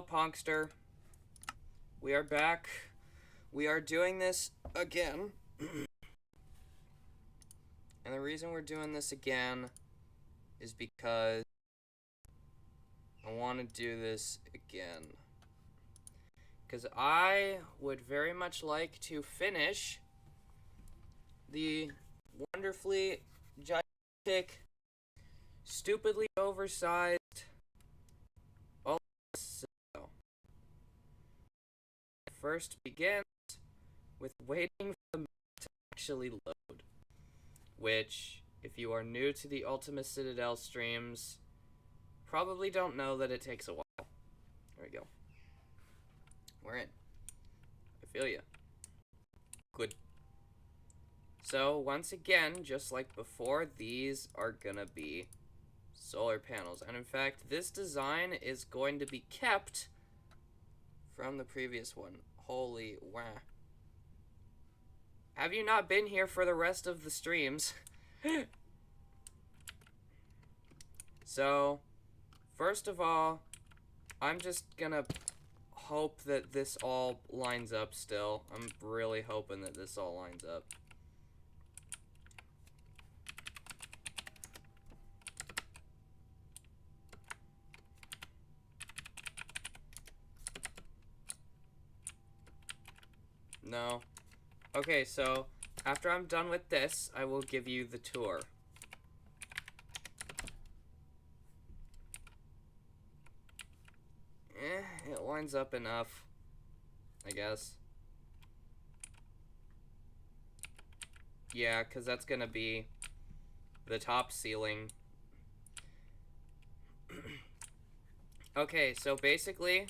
Hello, Punkster. We are back. We are doing this again. And the reason we're doing this again is because I want to do this again. Because I would very much like to finish the wonderfully gigantic, stupidly oversized cell. First begins with waiting for the map to actually load, which, if you are new to the Ultima Citadel streams, probably don't know that it takes a while. There we go. We're in. I feel ya. Good. So, once again, just like before, these are gonna be solar panels. And in fact, this design is going to be kept from the previous one. Holy wow. Have you not been here for the rest of the streams? So, first of all, I'm just gonna hope that this all lines up still. I'm really hoping that this all lines up. No. Okay, so after I'm done with this, I will give you the tour. It lines up enough, I guess. Yeah, because that's gonna be the top ceiling. Okay, so basically,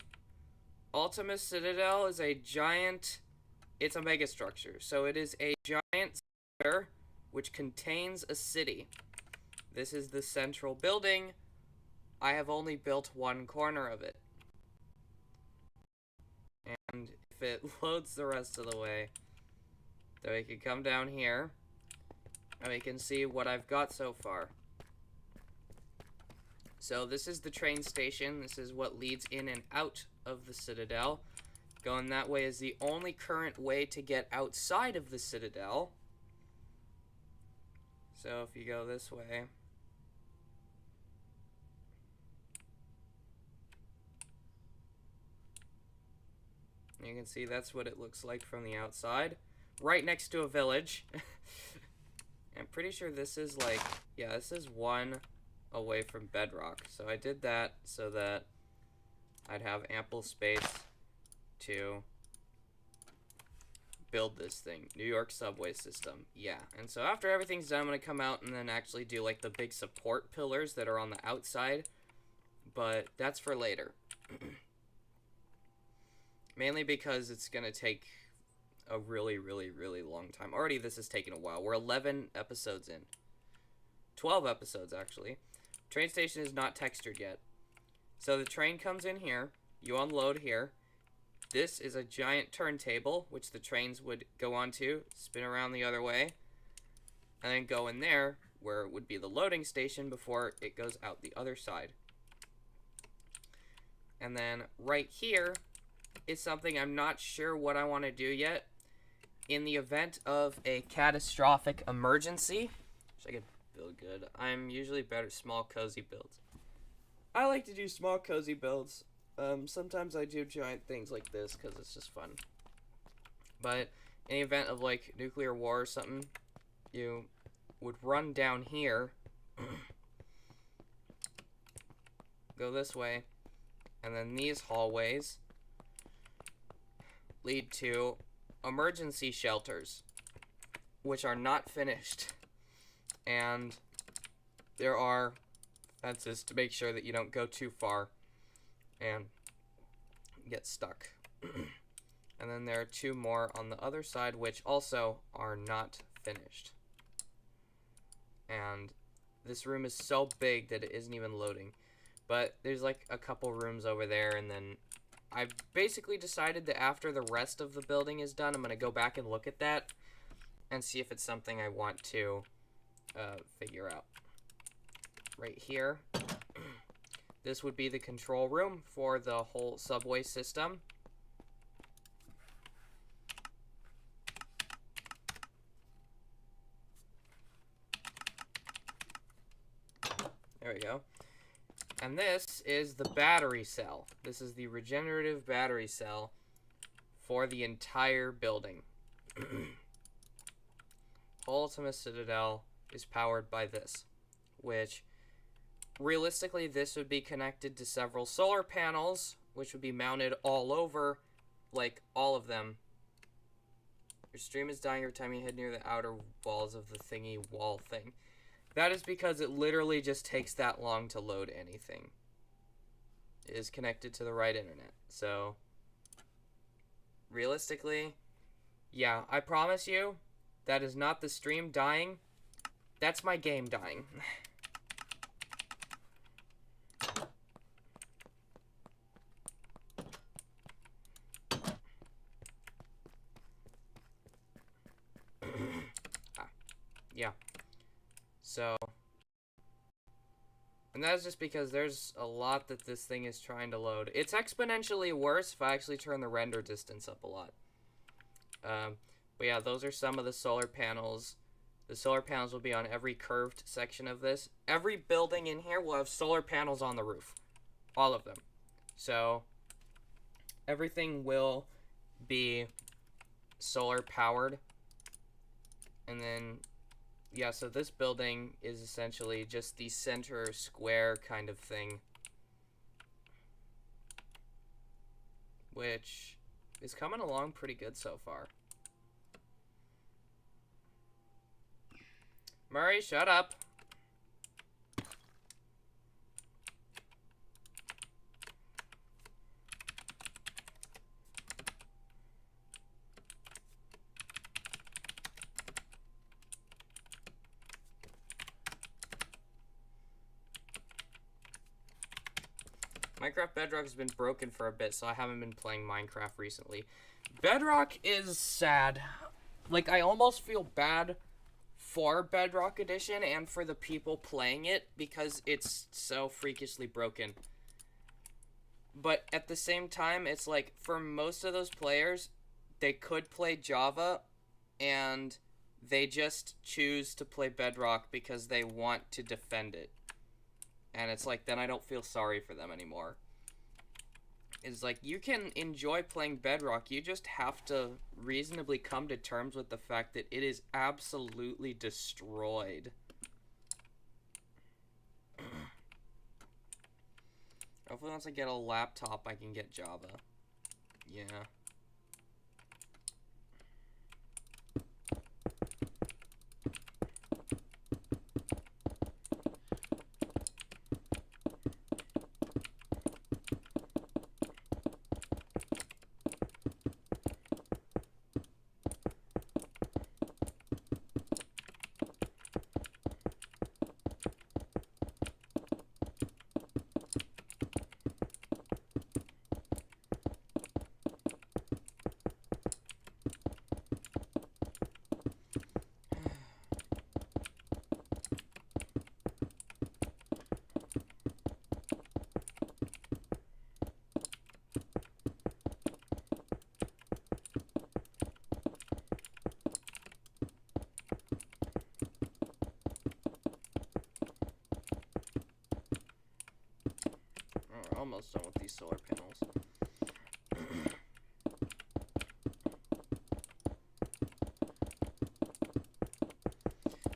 Ultima Citadel is a giant... It's a megastructure. So it is a giant sphere which contains a city. This is the central building. I have only built one corner of it. And if it loads the rest of the way, then we can come down here and we can see what I've got so far. So this is the train station. This is what leads in and out of the Citadel. Going that way is the only current way to get outside of the Citadel. So if you go this way, you can see that's what it looks like from the outside. Right next to a village. I'm pretty sure this is like, yeah, this is one away from bedrock. So I did that so that I'd have ample space to build this thing. New York subway system. Yeah. And so after everything's done, I'm going to come out and then actually do like the big support pillars that are on the outside. But that's for later. Mainly because it's going to take a really, really, really long time. Already this has taken a while. We're 11 episodes in. 12 episodes, actually. Train station is not textured yet. So the train comes in here. You unload here. This is a giant turntable, which the trains would go onto, spin around the other way, and then go in there, where it would be the loading station before it goes out the other side. And then right here is something I'm not sure what I want to do yet. In the event of a catastrophic emergency, which I could build good, I'm usually better at small, cozy builds. I like to do small, cozy builds. Sometimes I do giant things like this because it's just fun. But in the event of like nuclear war or something, you would run down here, go this way, and then these hallways lead to emergency shelters, which are not finished. And there are fences to make sure that you don't go too far and get stuck. And then there are two more on the other side, which also are not finished. And this room is so big that it isn't even loading. But there's like a couple rooms over there, and then I've basically decided that after the rest of the building is done, I'm going to go back and look at that and see if it's something I want to figure out. Right here, This would be the control room for the whole subway system. There we go. And this is the battery cell. This is the regenerative battery cell for the entire building. Ultima Citadel is powered by this, which realistically this would be connected to several solar panels, which would be mounted all over, like all of them. Your stream is dying every time you head near the outer walls of the thingy wall thing. That is because it literally just takes that long to load anything. It is connected to the right internet. So, realistically, yeah, I promise you, that is not the stream dying. That's my game dying. Yeah. So, and that's just because there's a lot that this thing is trying to load. It's exponentially worse if I actually turn the render distance up a lot. But yeah, those are some of the solar panels. The solar panels will be on every curved section of this. Every building in here will have solar panels on the roof. All of them. So, everything will be solar powered. And then, yeah, so this building is essentially just the center square kind of thing, which is coming along pretty good so far. Murray, shut up. Minecraft Bedrock has been broken for a bit, so I haven't been playing Minecraft recently. Bedrock is sad. Like, I almost feel bad for Bedrock Edition and for the people playing it because it's so freakishly broken. But at the same time, it's like, for most of those players, they could play Java and they just choose to play Bedrock because they want to defend it. And it's like, then I don't feel sorry for them anymore. It's like, you can enjoy playing Bedrock, you just have to reasonably come to terms with the fact that it is absolutely destroyed. Hopefully once I get a laptop, I can get Java. Yeah. Almost done with these solar panels.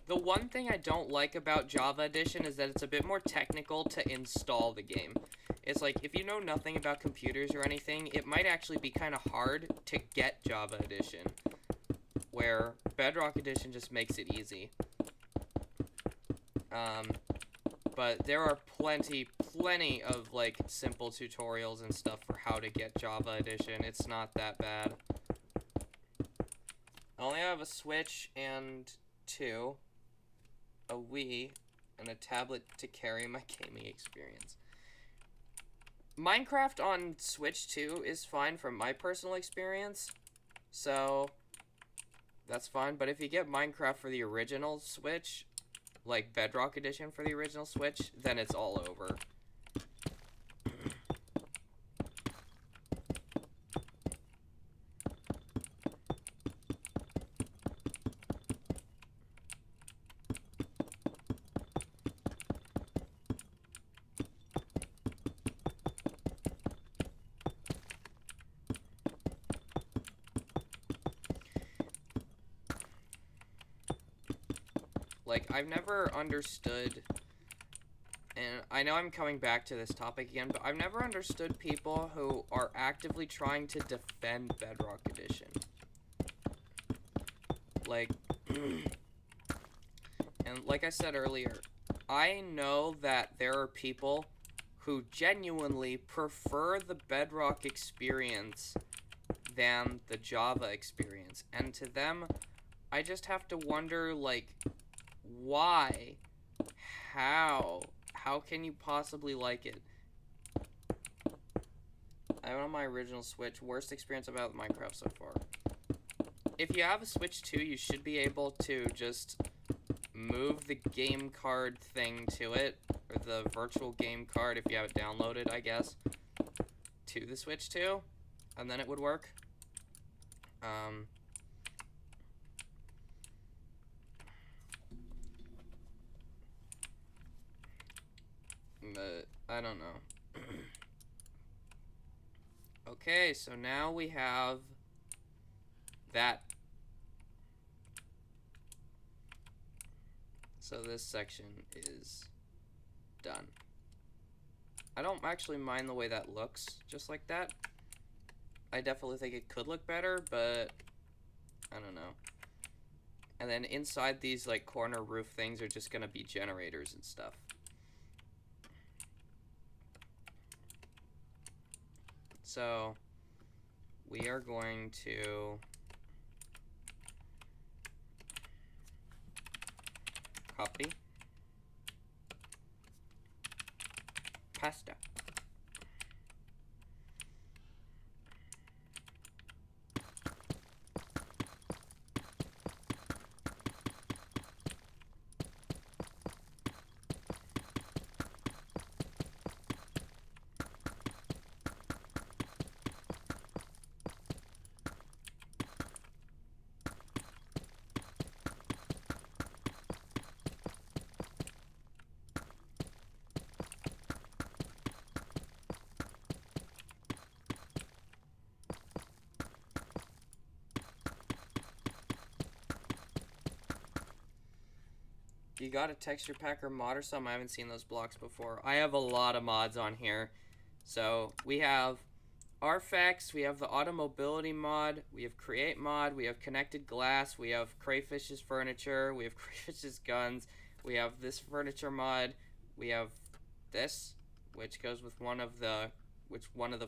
The one thing I don't like about Java Edition is that it's a bit more technical to install the game. It's like, if you know nothing about computers or anything, it might actually be kind of hard to get Java Edition, where Bedrock Edition just makes it easy. But there are plenty of, like, simple tutorials and stuff for how to get Java Edition. It's not that bad. I only have a Switch and a Wii, and a tablet to carry my gaming experience. Minecraft on Switch 2 is fine from my personal experience, so that's fine. But if you get Minecraft for the original Switch, like Bedrock Edition for the original Switch, then it's all over. Like, I've never understood, and I know I'm coming back to this topic again, but I've never understood people who are actively trying to defend Bedrock Edition. Like, and like I said earlier, I know that there are people who genuinely prefer the Bedrock experience than the Java experience. And to them, I just have to wonder, like, why? How? How can you possibly like it? I have it on my original Switch. Worst experience about Minecraft so far. If you have a Switch 2, you should be able to just move the game card thing to it, or the virtual game card if you have it downloaded, I guess, to the Switch 2, and then it would work. But I don't know. Okay, so now we have that. So this section is done. I don't actually mind the way that looks, just like that. I definitely think it could look better, but I don't know. And then inside these, like, corner roof things are just gonna be generators and stuff. So we are going to copy pasta. You got a texture pack or mod or something? I haven't seen those blocks before. I have a lot of mods on here. So we have Arfx, we have the Automobility mod, we have Create mod, we have Connected Glass, we have Crayfish's Furniture, we have Crayfish's Guns, we have this furniture mod, we have this, which goes with one of the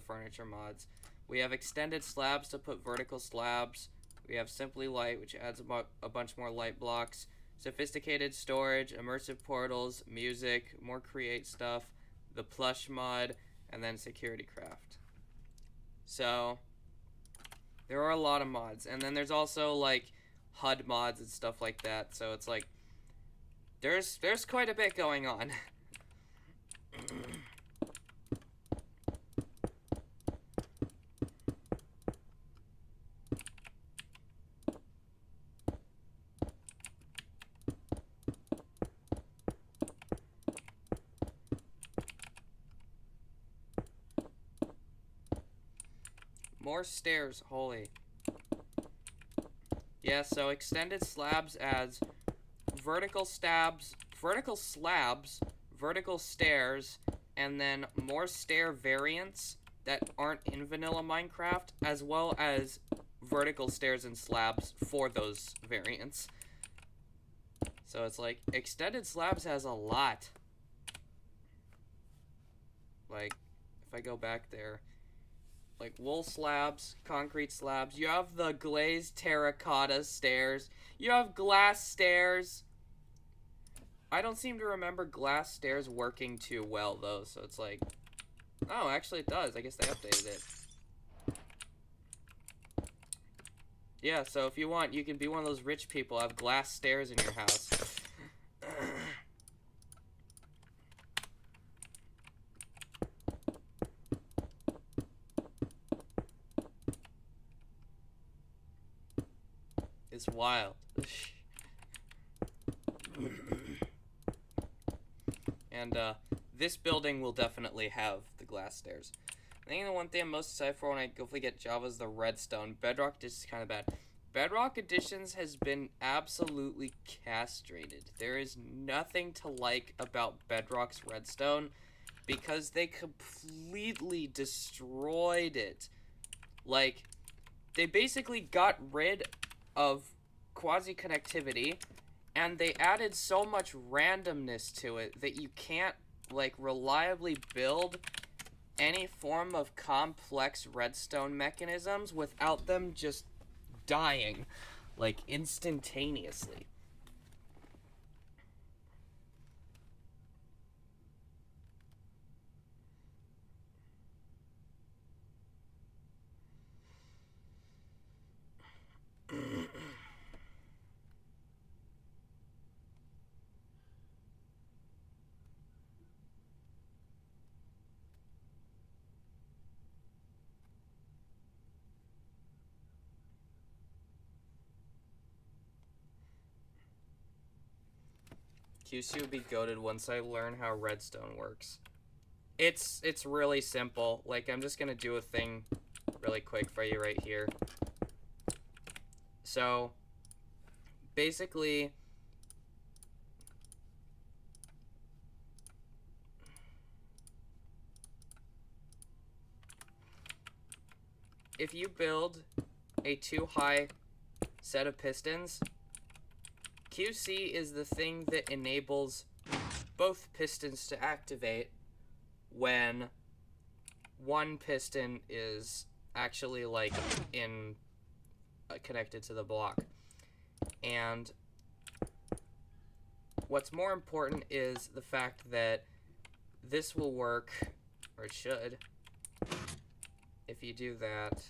furniture mods. We have Extended Slabs to put vertical slabs. We have Simply Light, which adds a bunch more light blocks. Sophisticated storage, immersive portals, music, more create stuff, the plush mod, and then security craft. So there are a lot of mods, and then there's also like HUD mods and stuff like that. So it's like there's quite a bit going on. More stairs, holy. Yeah, so extended slabs adds vertical slabs, vertical stairs, and then more stair variants that aren't in vanilla Minecraft, as well as vertical stairs and slabs for those variants. So it's like, extended slabs has a lot. Like, if I go back there, like wool slabs, concrete slabs. You have the glazed terracotta stairs. You have glass stairs. I don't seem to remember glass stairs working too well, though, so it's like... Oh, actually it does. I guess they updated it. Yeah, so if you want, you can be one of those rich people, have glass stairs in your house. It's wild. And this building will definitely have the glass stairs. I think the one thing I'm most excited for when I hopefully get Java is the redstone. Bedrock is kind of bad. Bedrock Editions has been absolutely castrated. There is nothing to like about Bedrock's Redstone because they completely destroyed it. Like, they basically got rid of quasi-connectivity, and they added so much randomness to it that you can't, like, reliably build any form of complex redstone mechanisms without them just dying, like, instantaneously. QC would be goated once I learn how redstone works. It's really simple. Like, I'm just gonna do a thing really quick for you right here. So, basically, if you build a too high set of pistons, QC is the thing that enables both pistons to activate when one piston is actually, like, connected to the block. And what's more important is the fact that this will work, or it should, if you do that.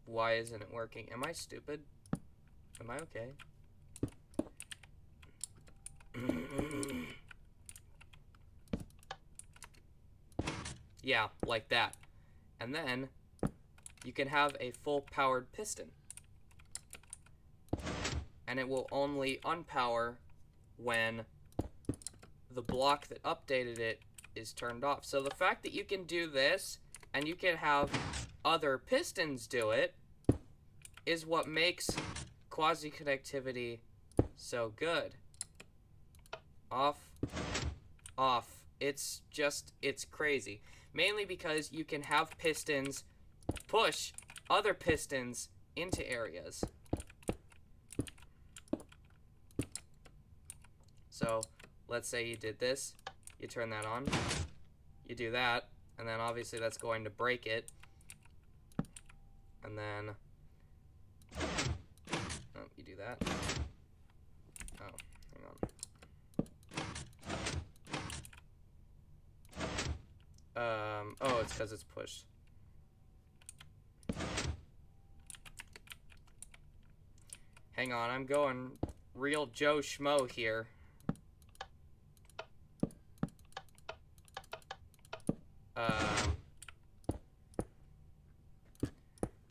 Why isn't it working? Am I stupid? Am I okay? Yeah, like that. And then you can have a full powered piston. And it will only unpower when the block that updated it is turned off. So the fact that you can do this and you can have other pistons do it is what makes quasi-connectivity so good. Off, off. It's crazy. Mainly because you can have pistons push other pistons into areas. So, let's say you did this, you turn that on, you do that, and then obviously that's going to break it. And then, oh, you do that. Oh, hang on. Oh, it's because it's pushed. Hang on, I'm going real Joe Schmo here.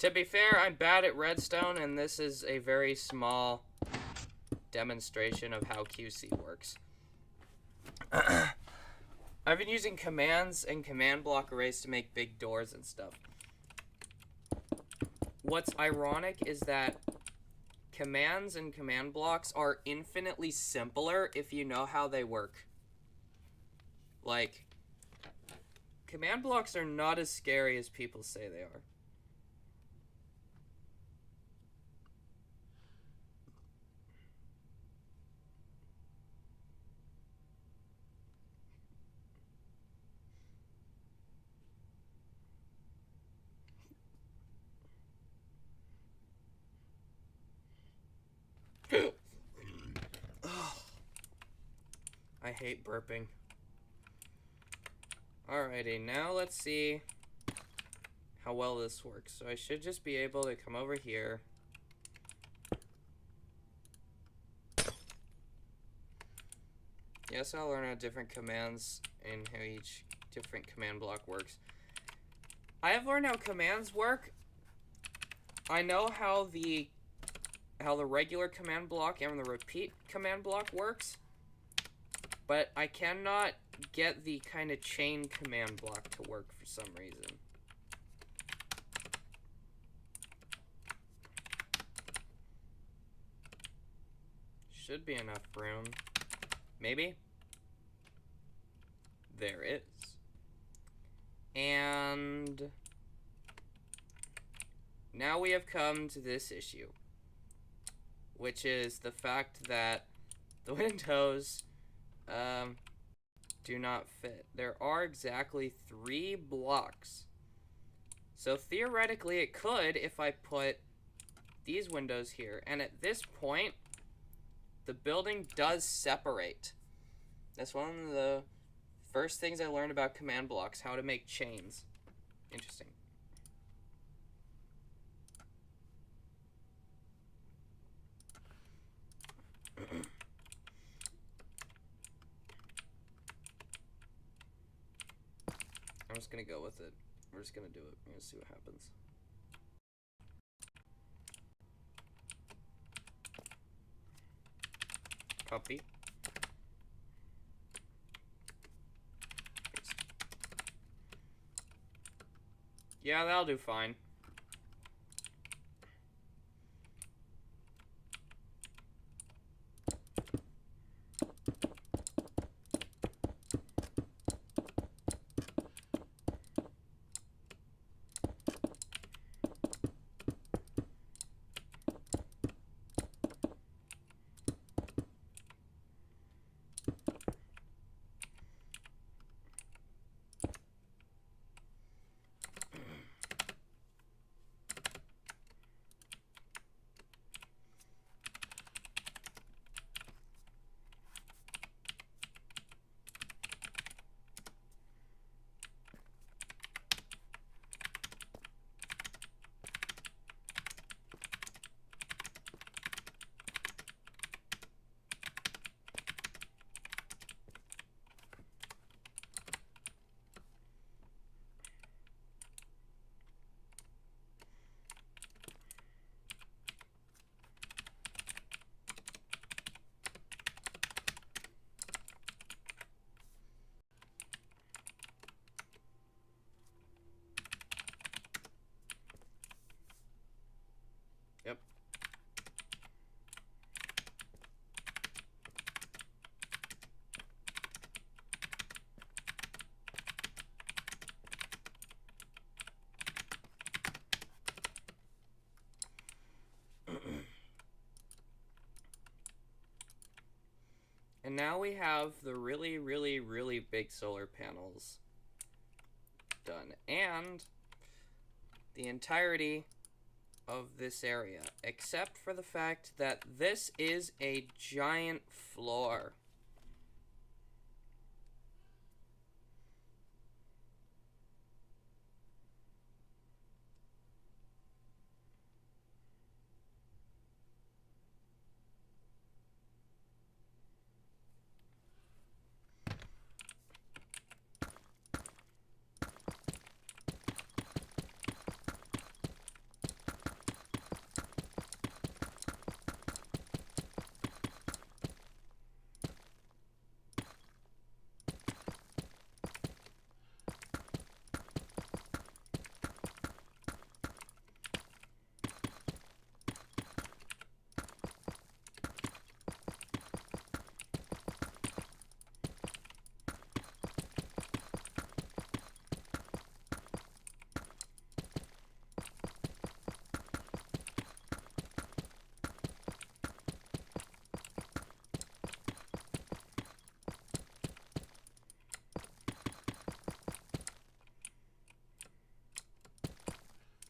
To be fair, I'm bad at redstone, and this is a very small demonstration of how QC works. I've been using commands and command block arrays to make big doors and stuff. What's ironic is that commands and command blocks are infinitely simpler if you know how they work. Like, command blocks are not as scary as people say they are. I hate burping. Alrighty, now let's see how well this works. So I should just be able to come over here. Yes, I'll learn how different commands and how each different command block works. I have learned how commands work. I know how the regular command block and the repeat command block works, but I cannot get the kind of chain command block to work for some reason. should be enough room. Maybe? There is. And now we have come to this issue, which is the fact that the windows do not fit. There are exactly 3 blocks. So theoretically it could if I put these windows here. And at this point, the building does separate. That's one of the first things I learned about command blocks, how to make chains. Interesting. I'm just gonna go with it. We're just gonna do it. We're gonna see what happens. Copy. Yeah, that'll do fine. Yep. And now we have the really, really, really big solar panels done. And the entirety of this area, except for the fact that this is a giant floor.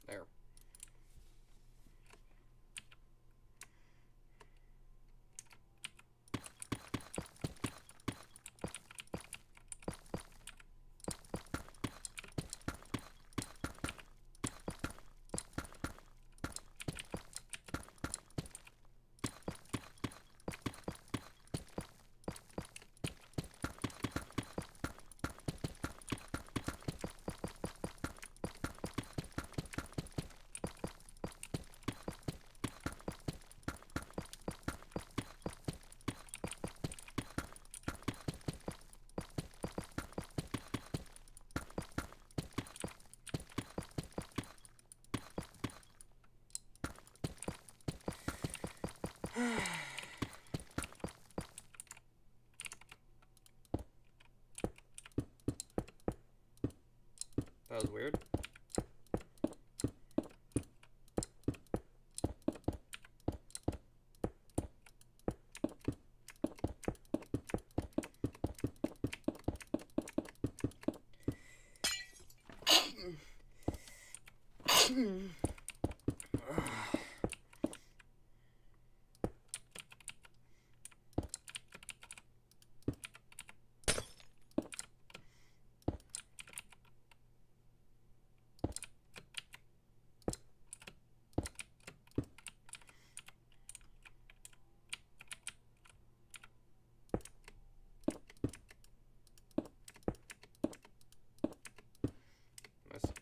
There. That was weird.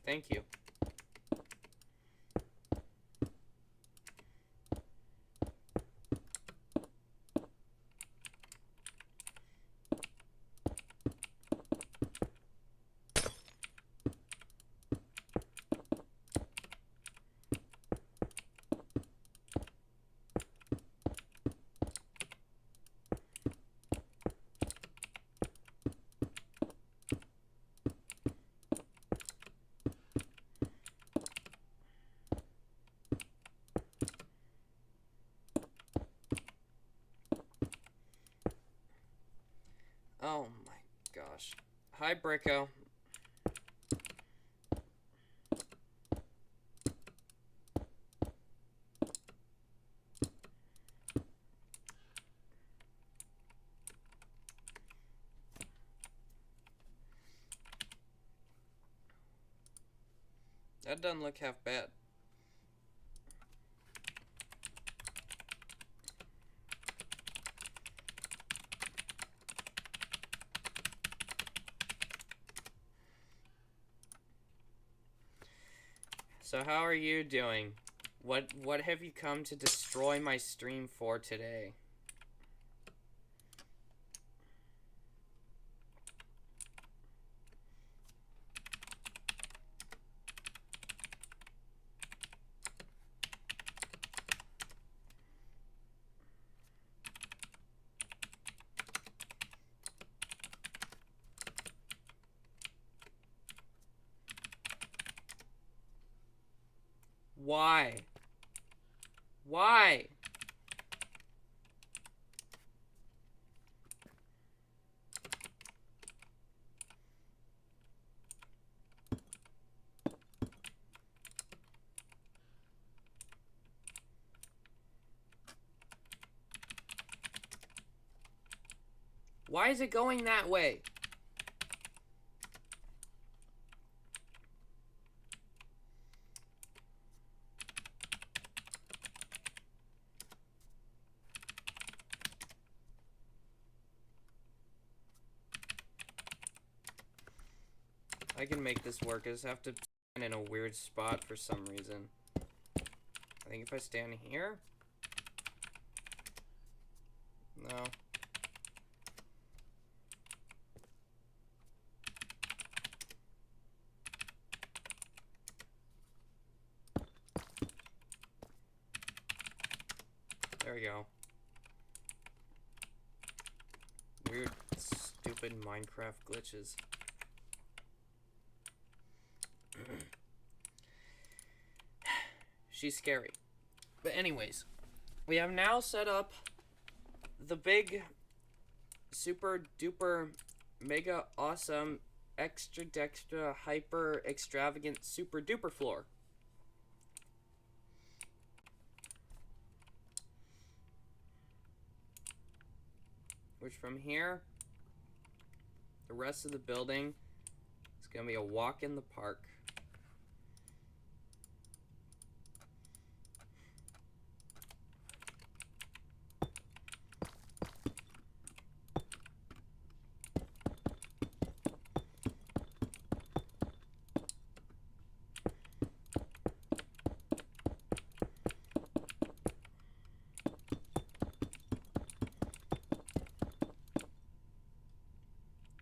Thank you. Oh my gosh. Hi, Bricko. That doesn't look half bad. So how are you doing? What have you come to destroy my stream for today? Why? Why? Why is it going that way? I can make this work. I just have to stand in a weird spot for some reason. I think if I stand here? No. There we go. Weird, stupid Minecraft glitches. She's scary. But anyways, we have now set up the big, super duper, mega awesome, extra dextra, hyper extravagant, super duper floor. Which from here, the rest of the building is going to be a walk in the park.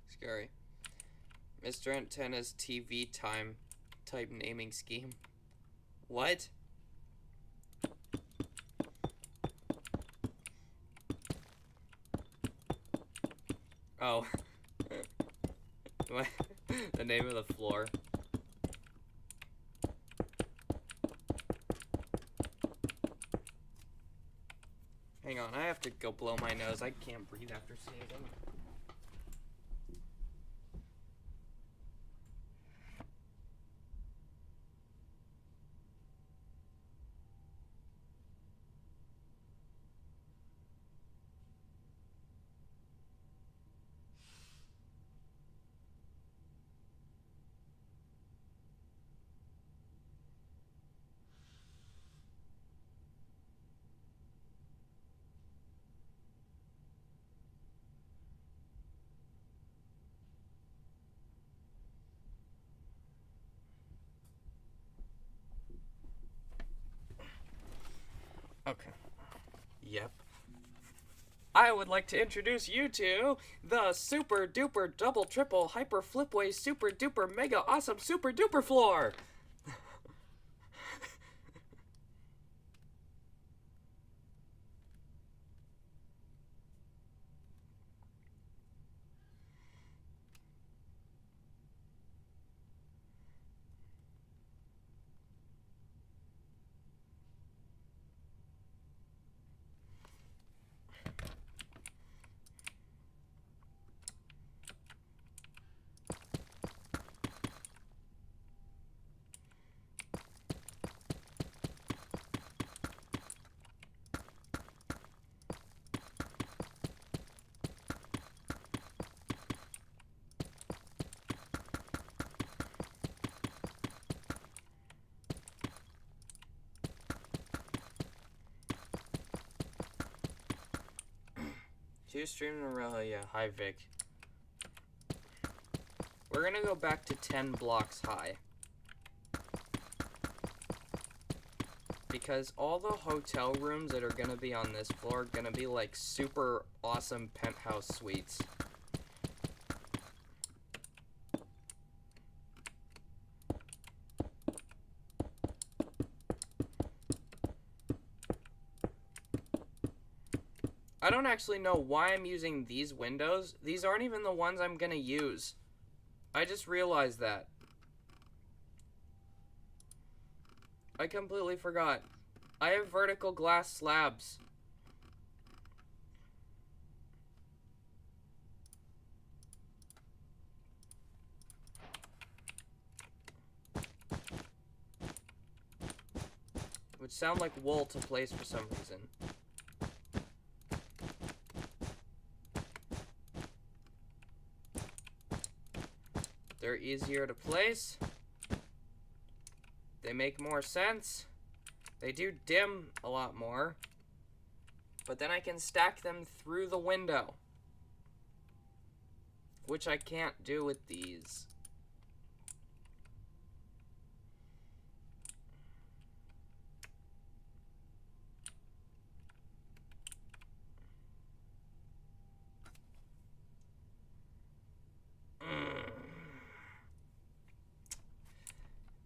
Scary. Mr. Antenna's TV time type naming scheme. What? Oh. What? The name of the floor. Hang on, I have to go blow my nose. I can't breathe after sneezing. Okay. Yep. I would like to introduce you to the super duper double triple hyper flipway super duper mega awesome super duper floor. Two streams in a row, yeah, hi Vic. We're gonna go back to 10 blocks high. Because all the hotel rooms that are gonna be on this floor are gonna be like super awesome penthouse suites. I don't actually know why I'm using these windows. These aren't even the ones I'm gonna use. I just realized that. I completely forgot. I have vertical glass slabs. Which sound like wool to place for some reason. They're easier to place. They make more sense. They do dim a lot more. But then I can stack them through the window. Which I can't do with these.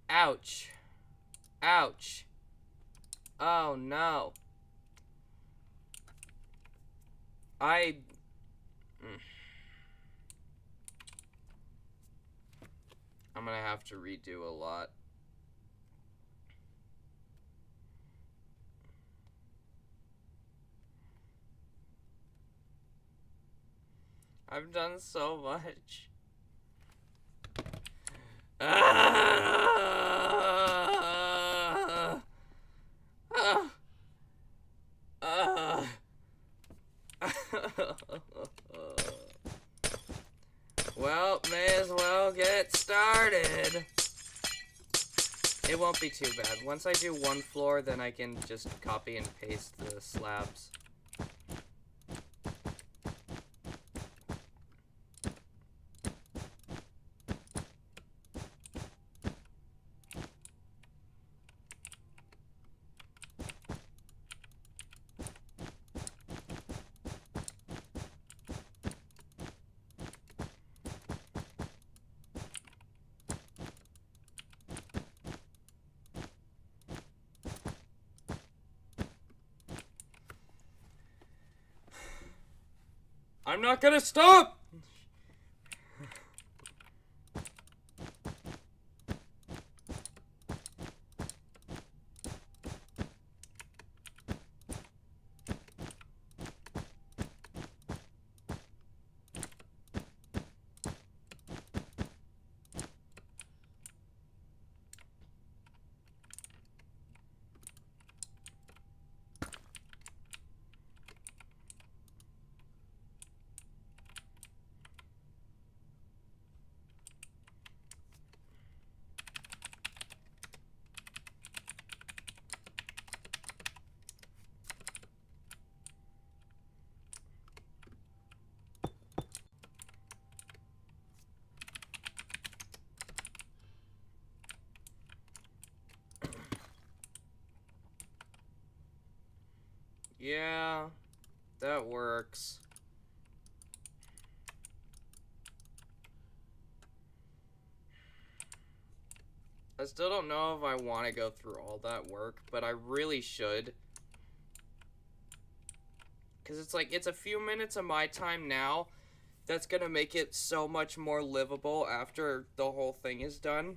Ouch. Ouch. Oh no. I'm gonna have to redo a lot. I've done so much. Well, may as well get started. It won't be too bad. Once I do one floor, then I can just copy and paste the slabs. I'm not gonna stop! Yeah, that works. I still don't know if I want to go through all that work, but I really should. Because it's like, it's a few minutes of my time now that's going to make it so much more livable after the whole thing is done.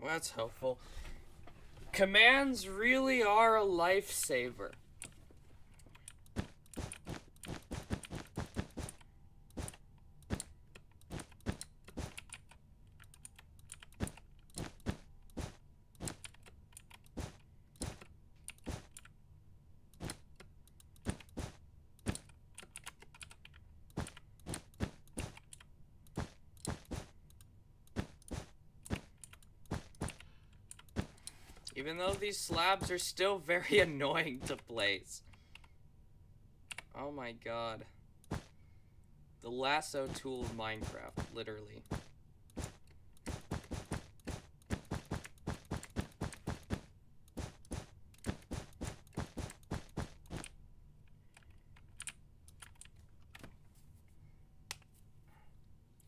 Well, that's helpful. Commands really are a lifesaver. Even though these slabs are still very annoying to place. Oh my god. The lasso tool of Minecraft, literally.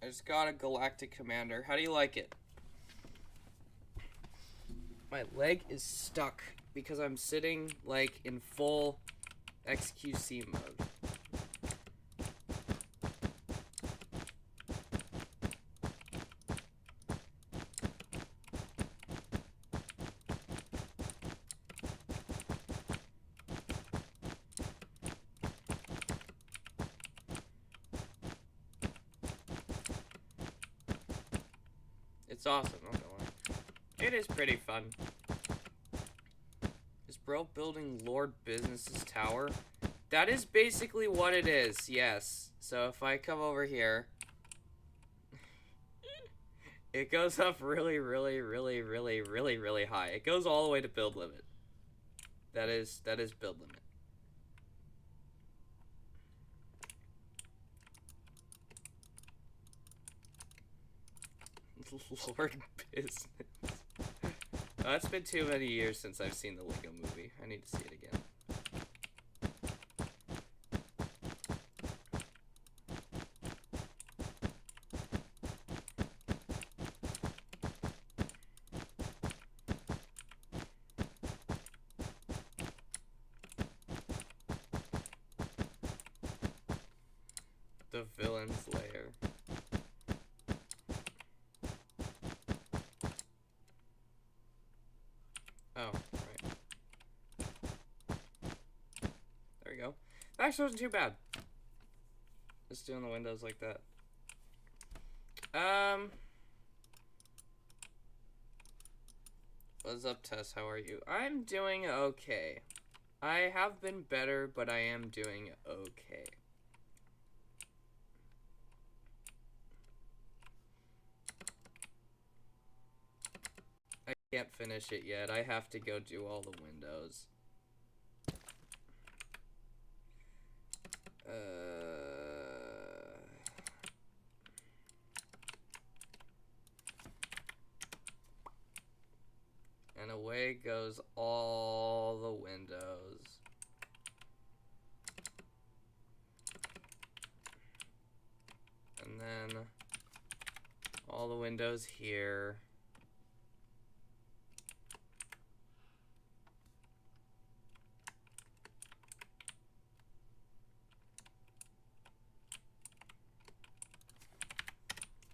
I just got a Galactic Commander. How do you like it? My leg is stuck because I'm sitting, like, in full XQC mode. It's awesome, I'm not gonna lie. It is pretty fun. Is bro building Lord Business's tower? That is basically what it is, yes. So if I come over here, it goes up really, really, really, really, really, really high. It goes all the way to build limit. That is build limit. Lord Business. Oh, it's been too many years since I've seen the Lego movie. I need to see it again. The villain's lair. Oh, right. There we go. That actually wasn't too bad. Just doing the windows like that. What's up, Tess? How are you? I'm doing okay. I have been better, but I am doing okay. I can't finish it yet. I have to go do all the windows. And away goes all the windows. And then all the windows here.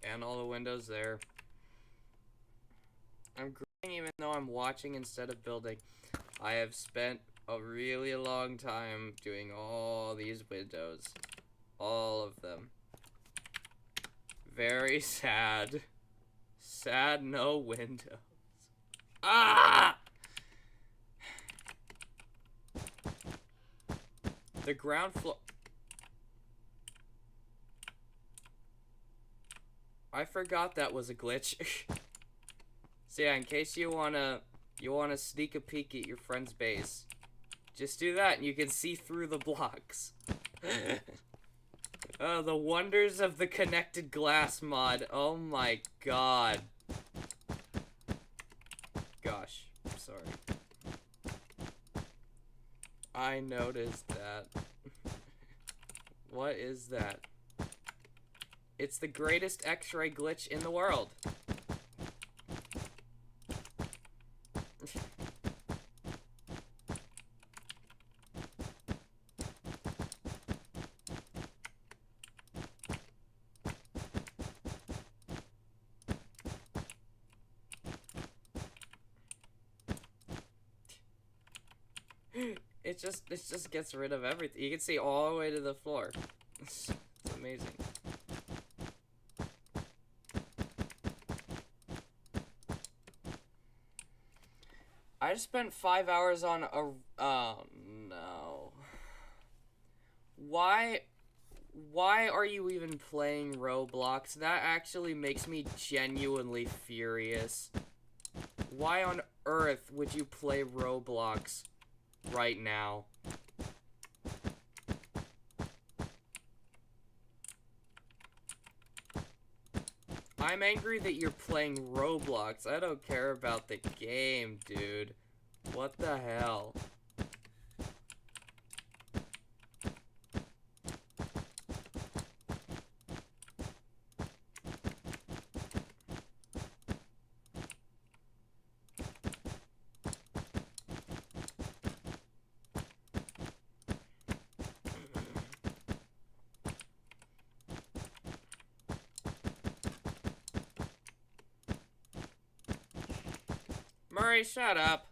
And all the windows there. I'm growing even though I'm watching instead of building. I have spent a really long time doing all these windows. All of them. Very sad. Sad no windows. Ah! The ground floor. I forgot that was a glitch. So yeah, in case you wanna sneak a peek at your friend's base, just do that and you can see through the blocks. The wonders of the connected glass mod. Oh my god. Gosh, sorry. I noticed that. What is that? It's the greatest X-ray glitch in the world. It just gets rid of everything. You can see all the way to the floor. It's amazing. I just spent 5 hours on a... Oh, no. Why are you even playing Roblox? That actually makes me genuinely furious. Why on earth would you play Roblox right now? I'm angry that you're playing Roblox. I don't care about the game, dude. What the hell? Murray, shut up.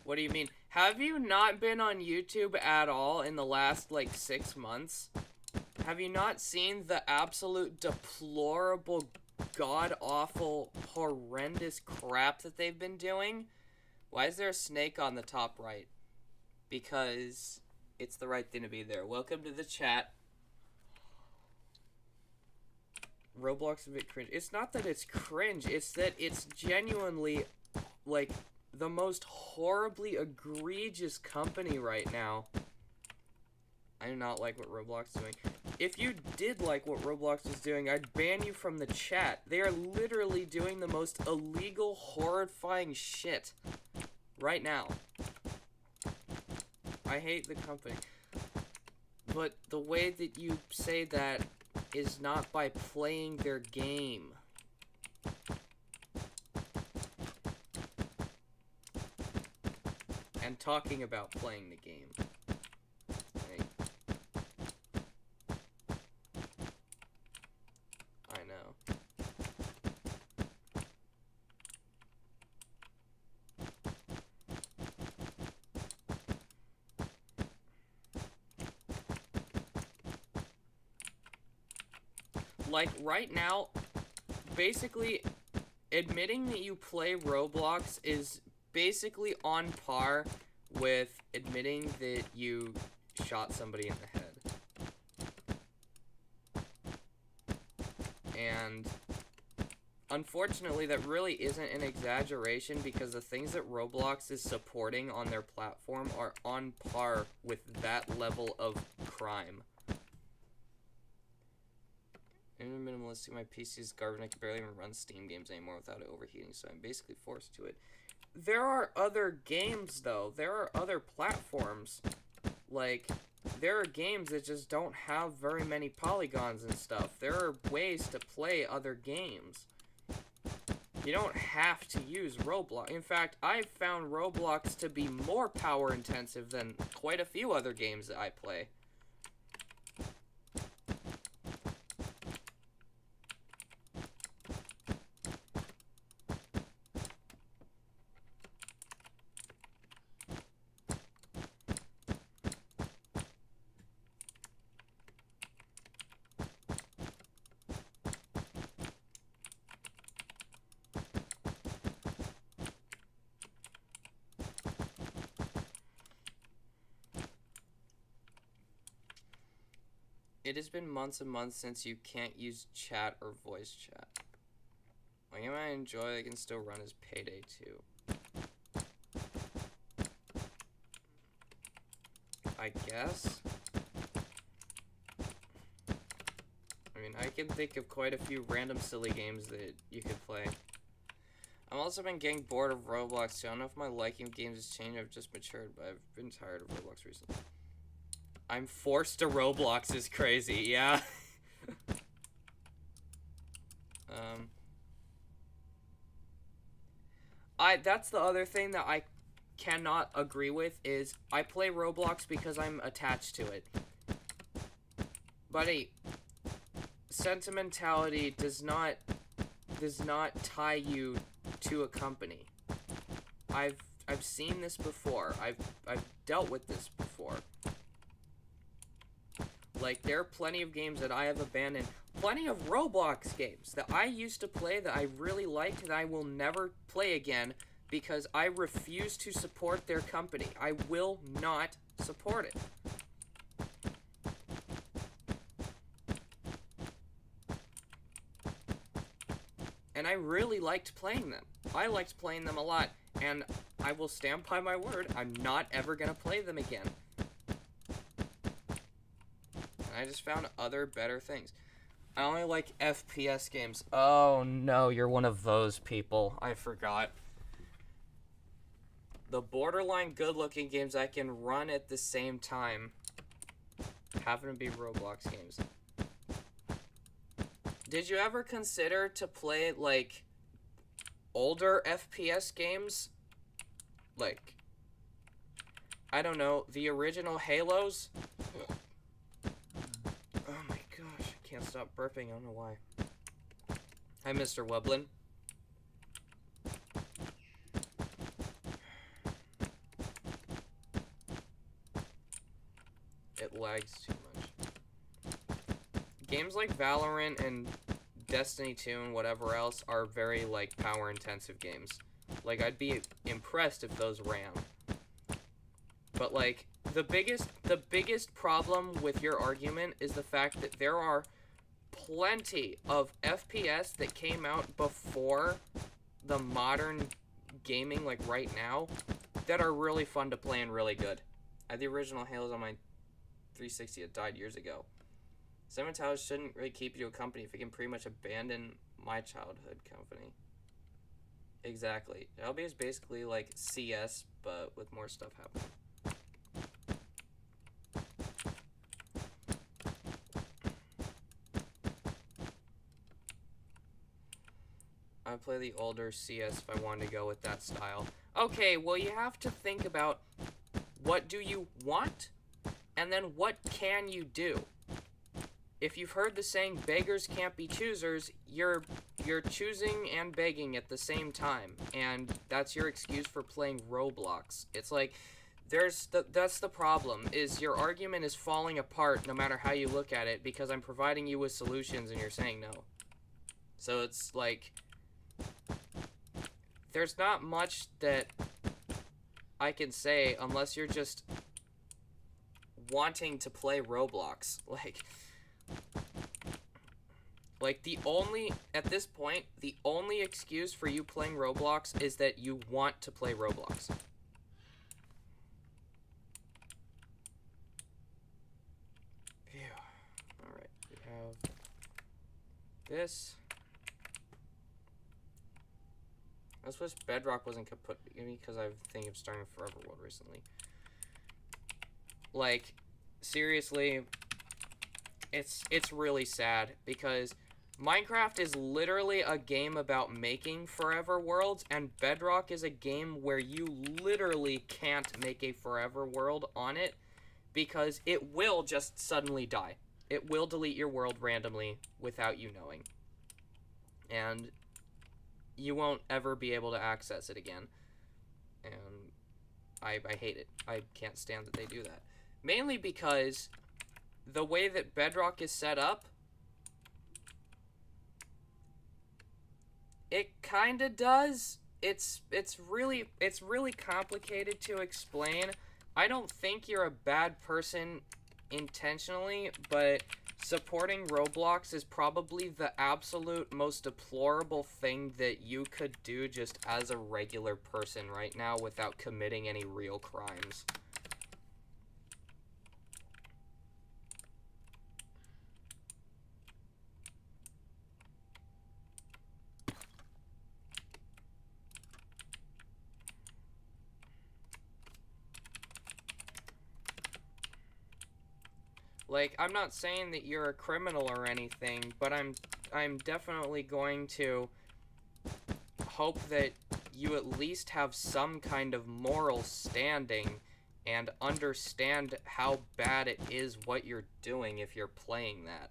What do you mean? Have you not been on YouTube at all in the last, like, 6 months? Have you not seen the absolute deplorable, god-awful, horrendous crap that they've been doing? Why is there a snake on the top right? Because it's the right thing to be there. Welcome to the chat. Roblox is a bit cringe. It's not that it's cringe, it's that it's genuinely... like, the most horribly egregious company right now. I do not like what Roblox is doing. If you did like what Roblox is doing, I'd ban you from the chat. They are literally doing the most illegal, horrifying shit right now. I hate the company. But the way that you say that is not by playing their game. And talking about playing the game. Hey. I know. Like, right now, basically, admitting that you play Roblox is basically on par with admitting that you shot somebody in the head. And unfortunately, that really isn't an exaggeration because the things that Roblox is supporting on their platform are on par with that level of crime. I'm minimalistic, my PC is garbage, and I can barely even run Steam games anymore without it overheating, so I'm basically forced to it. There are other games, though. There are other platforms. Like, there are games that just don't have very many polygons and stuff. There are ways to play other games. You don't have to use Roblox. In fact, I've found Roblox to be more power intensive than quite a few other games that I play. It has been months and months since you can't use chat or voice chat. What game I enjoy I can still run is Payday 2. I guess? I mean, I can think of quite a few random silly games that you could play. I've also been getting bored of Roblox too. I don't know if my liking of games has changed, I've just matured, but I've been tired of Roblox recently. I'm forced to Roblox is crazy, yeah. That's the other thing that I cannot agree with is I play Roblox because I'm attached to it. Buddy, sentimentality does not tie you to a company. I've seen this before. I've dealt with this before. Like, there are plenty of games that I have abandoned. Plenty of Roblox games that I used to play that I really liked that I will never play again because I refuse to support their company. I will not support it. And I really liked playing them. I liked playing them a lot, and I will stand by my word. I'm not ever gonna play them again. I just found other better things. I only like FPS games. Oh no, you're one of those people. I forgot. The borderline good-looking games I can run at the same time happen to be Roblox games. Did you ever consider to play, like, older FPS games? Like, I don't know, the original Halos? Can't stop burping, I don't know why. Hi, Mr. Wublin. It lags too much. Games like Valorant and Destiny 2 and whatever else are very, like, power-intensive games. Like, I'd be impressed if those ran. But, like, the biggest problem with your argument is the fact that there are plenty of FPS that came out before the modern gaming, like right now, that are really fun to play and really good. I had the original Halos on my 360. It died years ago. Sentimentality shouldn't really keep you to a company if you can pretty much abandon my childhood company. Exactly. LB is basically like CS, but with more stuff happening. I play the older CS if I wanted to go with that style. Okay, well you have to think about what do you want, and then what can you do. If you've heard the saying, beggars can't be choosers, you're choosing and begging at the same time, and that's your excuse for playing Roblox. It's like, that's the problem, is your argument is falling apart no matter how you look at it, because I'm providing you with solutions and you're saying no. So it's like, there's not much that I can say unless you're just wanting to play Roblox. Like, at this point, the only excuse for you playing Roblox is that you want to play Roblox. Phew. Alright, we have this. I just wish Bedrock wasn't kaput, maybe because I'm thinking of starting Forever World recently. Like, seriously, it's really sad, because Minecraft is literally a game about making forever worlds, and Bedrock is a game where you literally can't make a forever world on it, because it will just suddenly die. It will delete your world randomly without you knowing. And you won't ever be able to access it again. And I hate it. I can't stand that they do that. Mainly because the way that Bedrock is set up, it kinda does. It's really complicated to explain. I don't think you're a bad person intentionally, but supporting Roblox is probably the absolute most deplorable thing that you could do just as a regular person right now without committing any real crimes. Like, I'm not saying that you're a criminal or anything, but I'm definitely going to hope that you at least have some kind of moral standing and understand how bad it is what you're doing if you're playing that.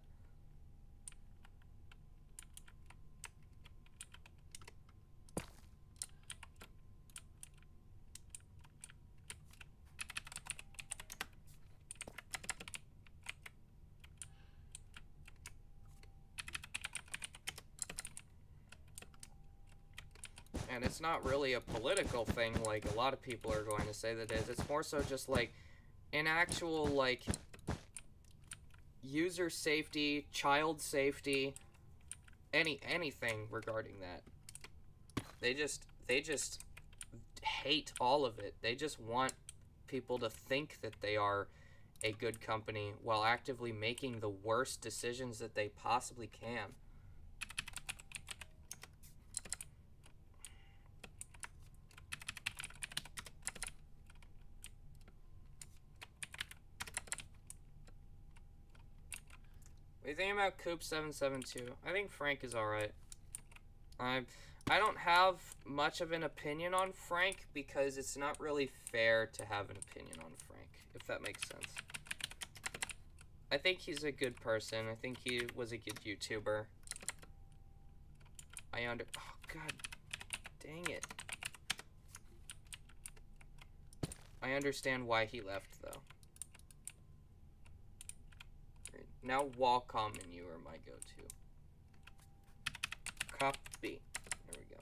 And it's not really a political thing like a lot of people are going to say that it is. It's more so just like an actual, like, user safety, child safety, anything regarding that. They just hate all of it. They just want people to think that they are a good company while actively making the worst decisions that they possibly can. What do you think about Coop772? I think Frank is alright. I don't have much of an opinion on Frank because it's not really fair to have an opinion on Frank, if that makes sense. I think he's a good person. I think he was a good YouTuber. Oh, god dang it. I understand why he left, though. Now Wacom and you are my go-to. Copy. There we go.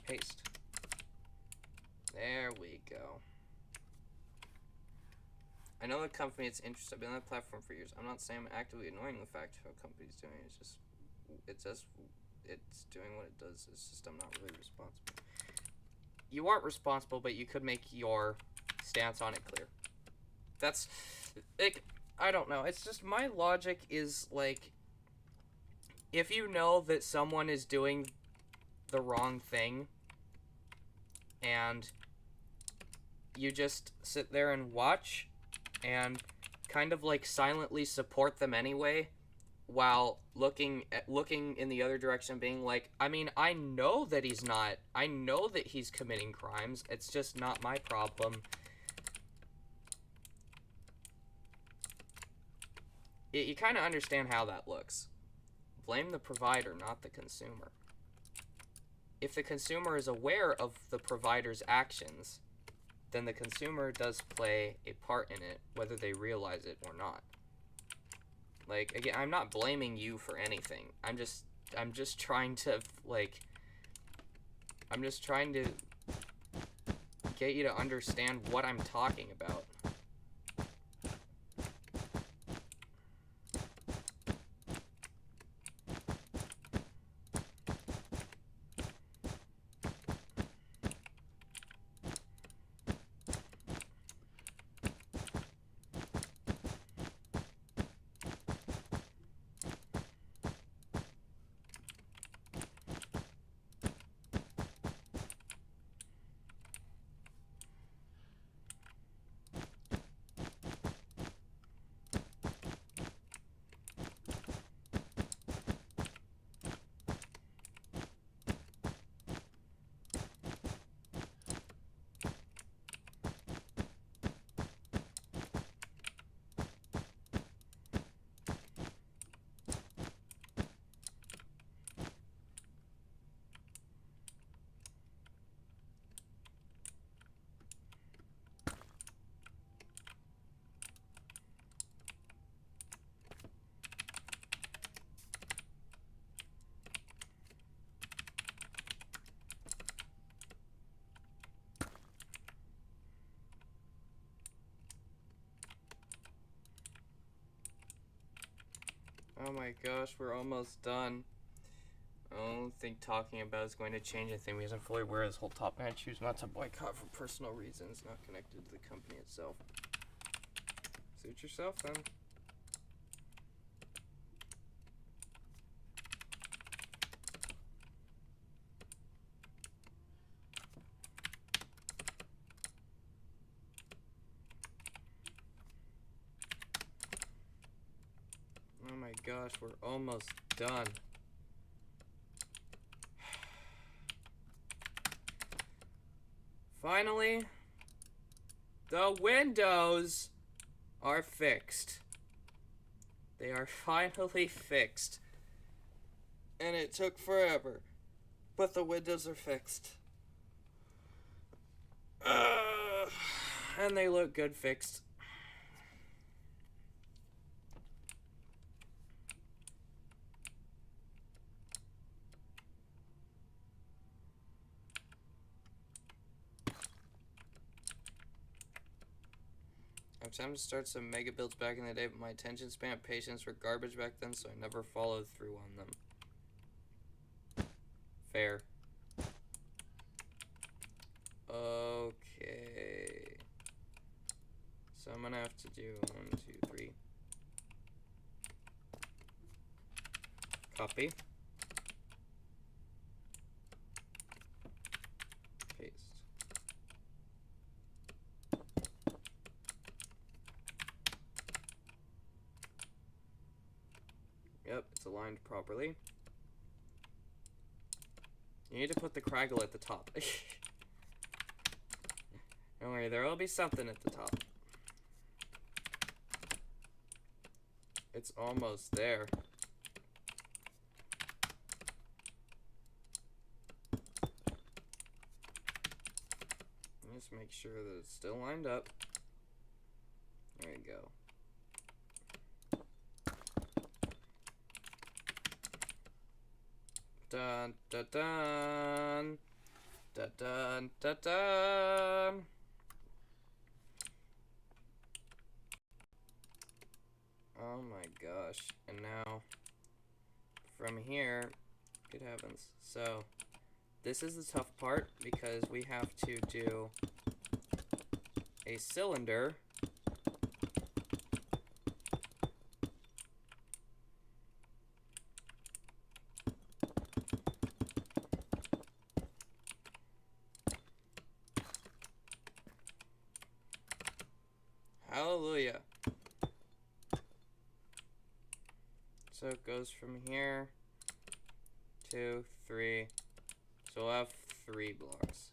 Paste. There we go. I know the company is interested. I've been on that platform for years. I'm not saying I'm actively ignoring the fact of how company's doing. It's doing what it does. It's just I'm not really responsible. You aren't responsible, but you could make your stance on it clear. That's, like, I don't know. It's just my logic is, like, if you know that someone is doing the wrong thing and you just sit there and watch and kind of, like, silently support them anyway while looking in the other direction, being like, I mean, I know that he's not. I know that he's committing crimes. It's just not my problem. You kind of understand how that looks. Blame the provider, not the consumer. If the consumer is aware of the provider's actions, then the consumer does play a part in it, whether they realize it or not. Like, again, I'm not blaming you for anything. I'm just trying to, like, I'm just trying to get you to understand what I'm talking about. Oh my gosh, we're almost done. I don't think talking about is going to change anything because I'm fully aware of this whole topic. I choose not to boycott for personal reasons, not connected to the company itself. Suit yourself then. Oh my gosh, we're almost done. Finally, the windows are fixed. They are finally fixed. And it took forever, but the windows are fixed. And they look good fixed. I have time to start some mega builds back in the day, but my attention span and patience were garbage back then, so I never followed through on them. Fair. Okay. So I'm gonna have to do 1, 2, 3. Copy. Paste. Yep, it's aligned properly. You need to put the craggle at the top. Don't worry, there will be something at the top. It's almost there. Just make sure that it's still lined up. There you go. Dun dun dun dun dun dun dun. Oh my gosh. And now from here, good heavens. So this is the tough part because we have to do a cylinder hallelujah. So it goes from here, 2, 3. So we'll have 3 blocks.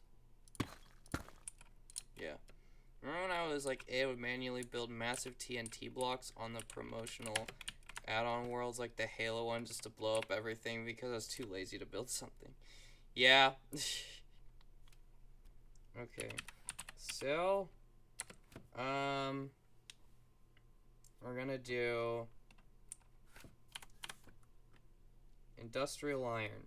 Yeah. Remember when I was like, I would manually build massive TNT blocks on the promotional add-on worlds, like the Halo one, just to blow up everything because I was too lazy to build something. Yeah. Okay. So, we're gonna do industrial iron.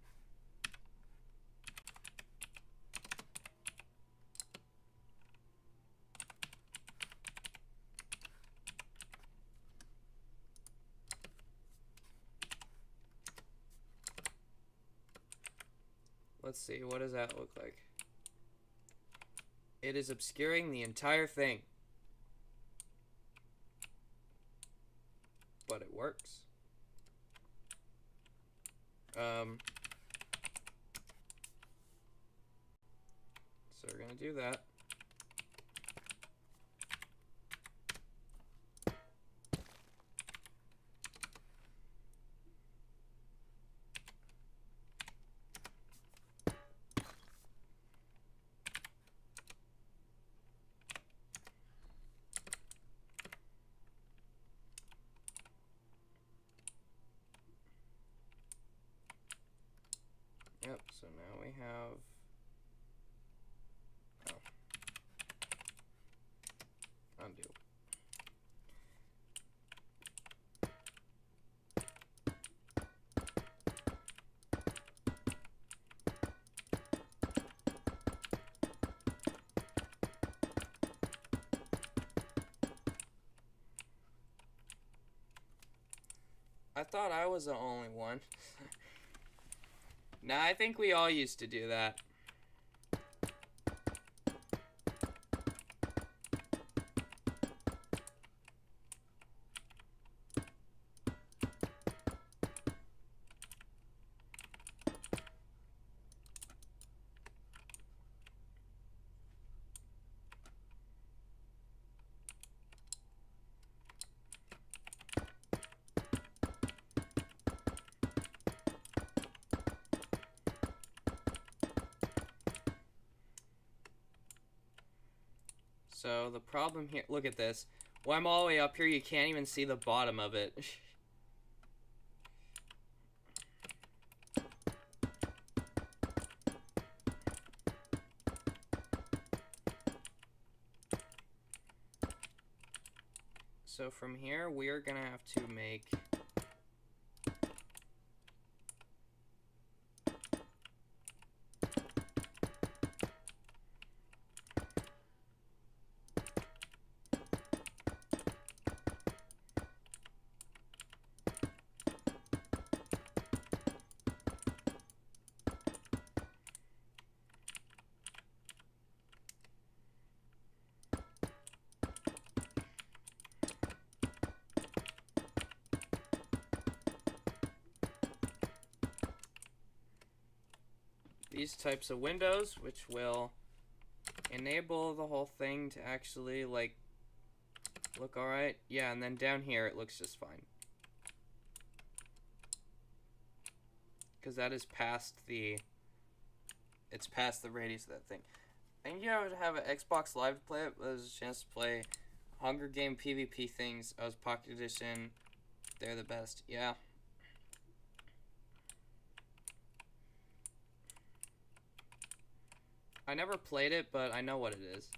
Let's see, what does that look like? It is obscuring the entire thing. But it works. So we're gonna do that. Yep, so now we have... Oh. Undo. I thought I was the only one. Nah, I think we all used to do that. So the problem here, look at this. When I'm all the way up here, you can't even see the bottom of it. So from here, we're gonna have to make... these types of windows, which will enable the whole thing to actually, like, look alright. Yeah, and then down here it looks just fine. Because that is past the... It's past the radius of that thing. I think you have to have an Xbox Live to play it, but there's a chance to play Hunger Game PvP things. I was Pocket Edition. They're the best. Yeah. I never played it, but I know what it is.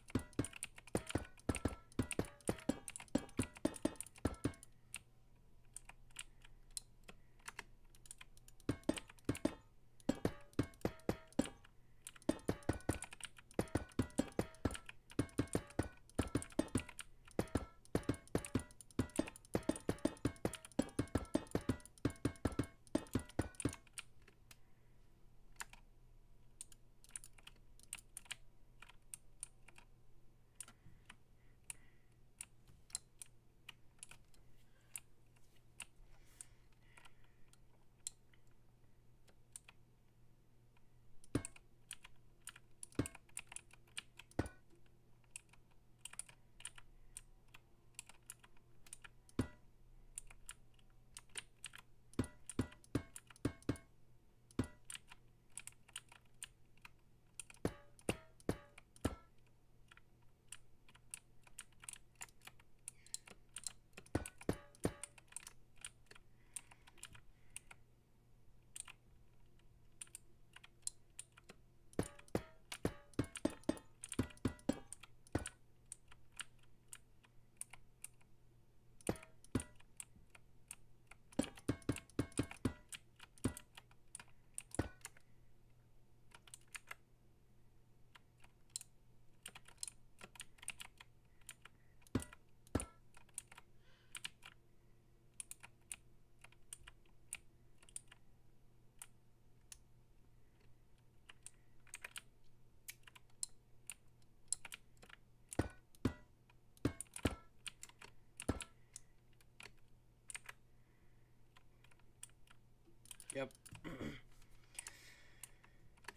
Yep.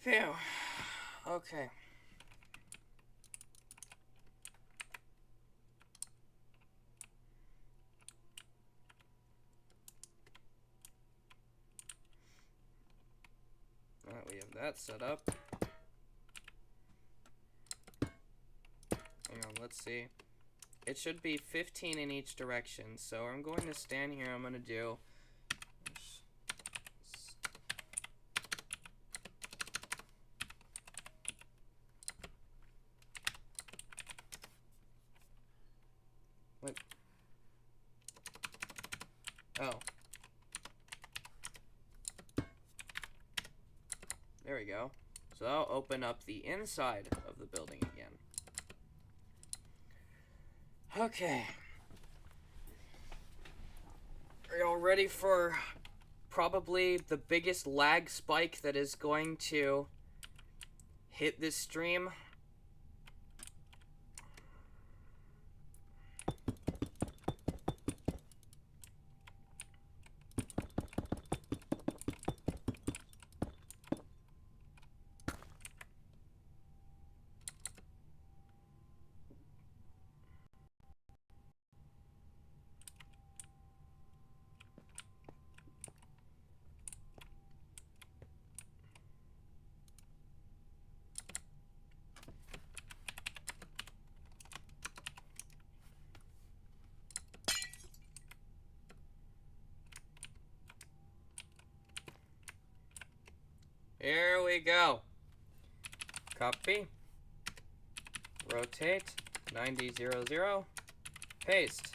Phew. Okay. Alright, we have that set up. Hang on, let's see. It should be 15 in each direction. So I'm going to stand here. I'm going to do... What? Oh. There we go. So that'll open up the inside of the building again. Okay. Are y'all ready for probably the biggest lag spike that is going to hit this stream? Here we go. Copy. Rotate. 90, 0, 0. Paste.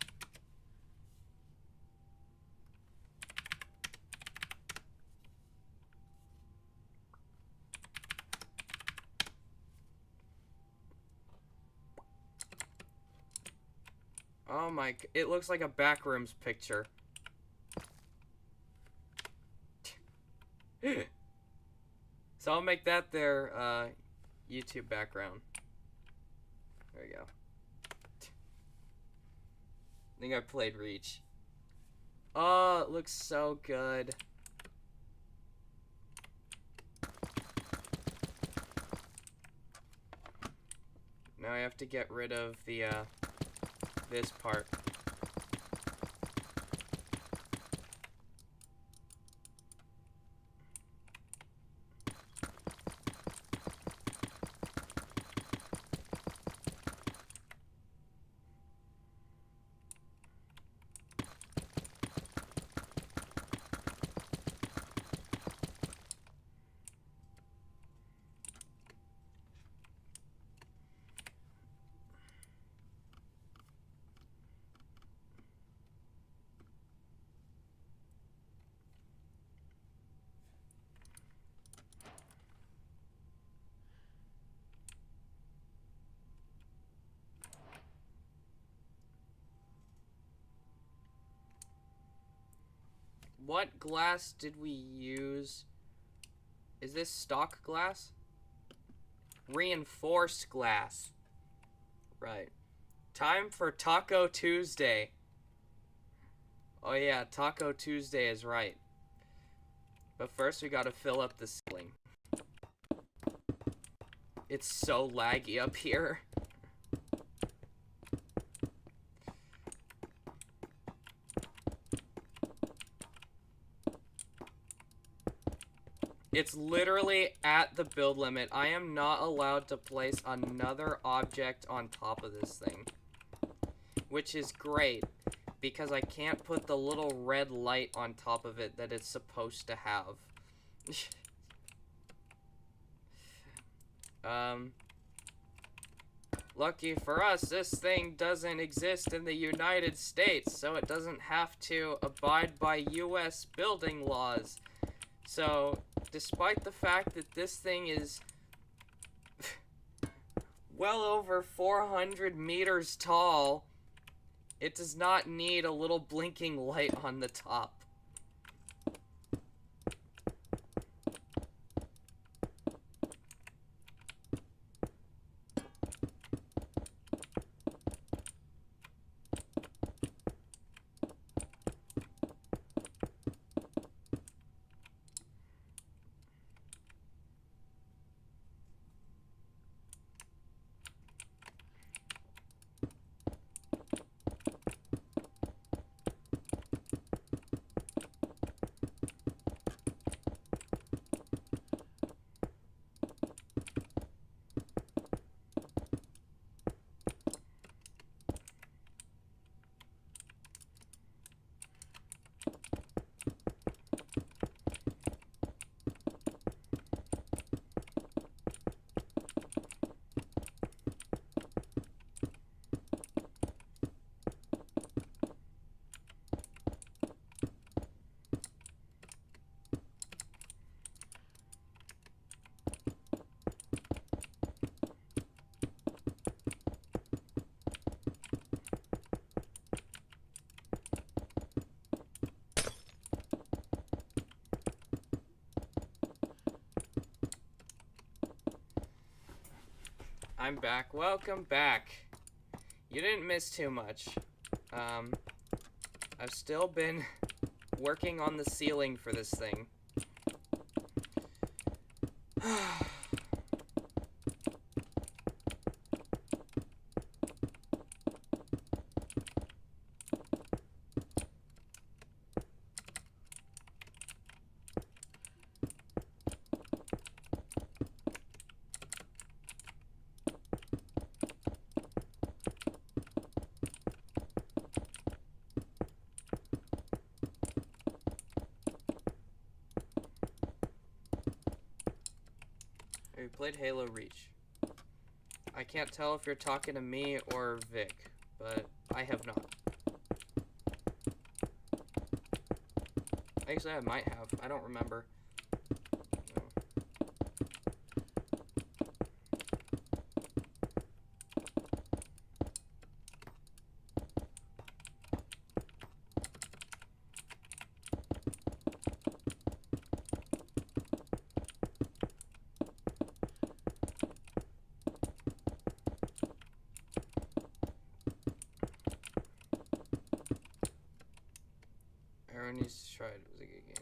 Oh my, it looks like a backrooms picture. So I'll make that their YouTube background. There we go. I think I played Reach. Oh, it looks so good. Now I have to get rid of the this part. What glass did we use? Is this stock glass? Reinforced glass. Right. Time for Taco Tuesday. Oh yeah, Taco Tuesday is right. But first we gotta fill up the ceiling. It's so laggy up here. It's literally at the build limit. I am not allowed to place another object on top of this thing. Which is great, because I can't put the little red light on top of it that it's supposed to have. Lucky for us, this thing doesn't exist in the United States, so it doesn't have to abide by US building laws. So, despite the fact that this thing is well over 400 meters tall, it does not need a little blinking light on the top. I'm back. Welcome back. You didn't miss too much. I've still been working on the ceiling for this thing. We played Halo Reach. I can't tell if you're talking to me or Vic, but I have not. Actually, I might have. I don't remember. Everyone needs to try it. It was a good game.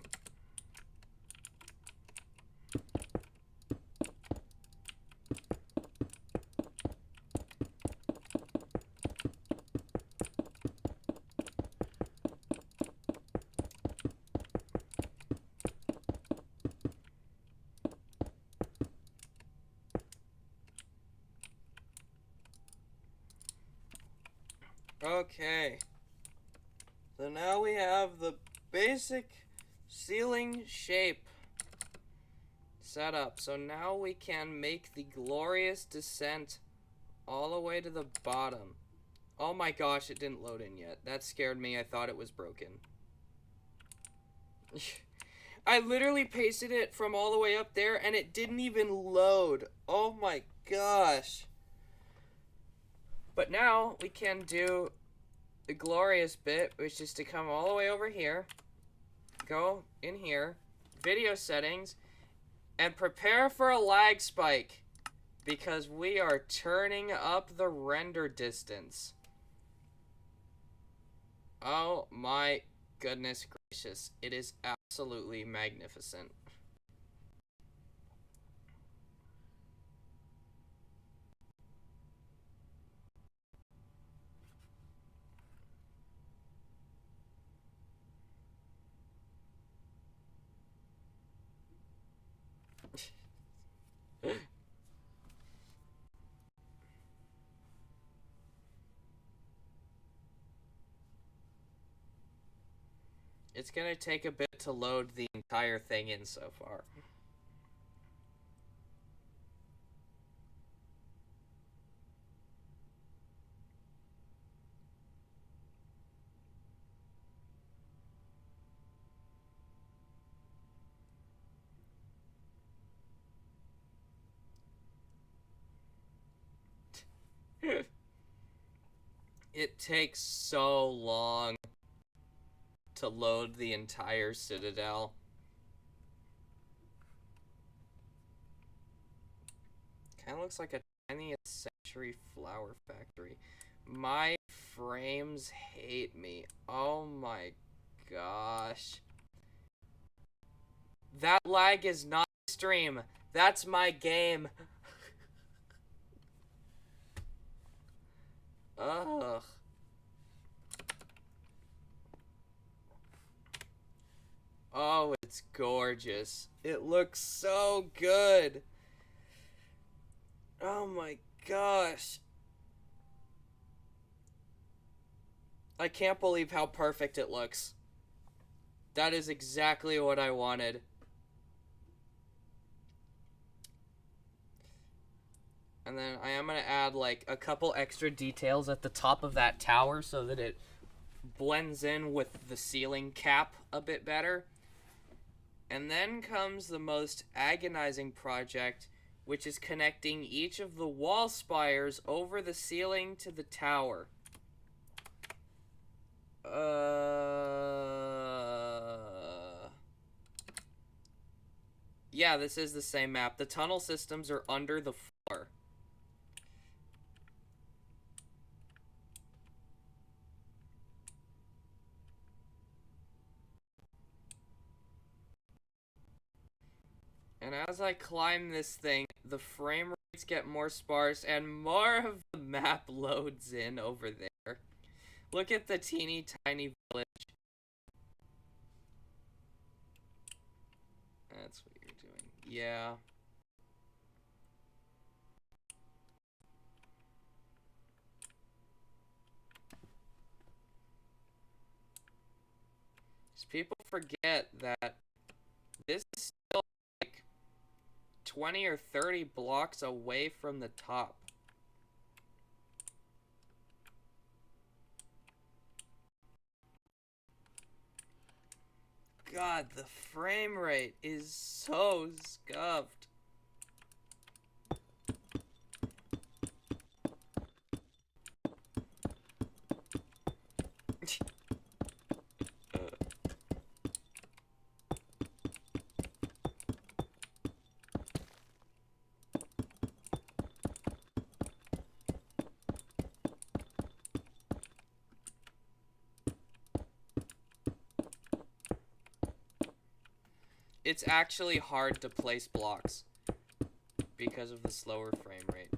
Okay. So now we have the basic ceiling shape set up. So now we can make the glorious descent all the way to the bottom. Oh my gosh, it didn't load in yet. That scared me. I thought it was broken. I literally pasted it from all the way up there and it didn't even load. Oh my gosh. But now we can do the glorious bit, which is to come all the way over here, go in here, video settings, and prepare for a lag spike because we are turning up the render distance. Oh my goodness gracious. It is absolutely magnificent. It's gonna take a bit to load the entire thing in so far. It takes so long to load the entire citadel. Kind of looks like a 20th century flower factory. My frames hate me. Oh my gosh. That lag is not stream. That's my game. Ugh. Oh, it's gorgeous. It looks so good. Oh my gosh. I can't believe how perfect it looks. That is exactly what I wanted. And then I am going to add like a couple extra details at the top of that tower so that it blends in with the ceiling cap a bit better. And then comes the most agonizing project, which is connecting each of the wall spires over the ceiling to the tower. Yeah, this is the same map. The tunnel systems are under the floor. And as I climb this thing, the frame rates get more sparse and more of the map loads in over there. Look at the teeny tiny village. That's what you're doing. Yeah. People forget that this is still like 20 or 30 blocks away from the top. God, the frame rate is so scuffed. It's actually hard to place blocks because of the slower frame rate.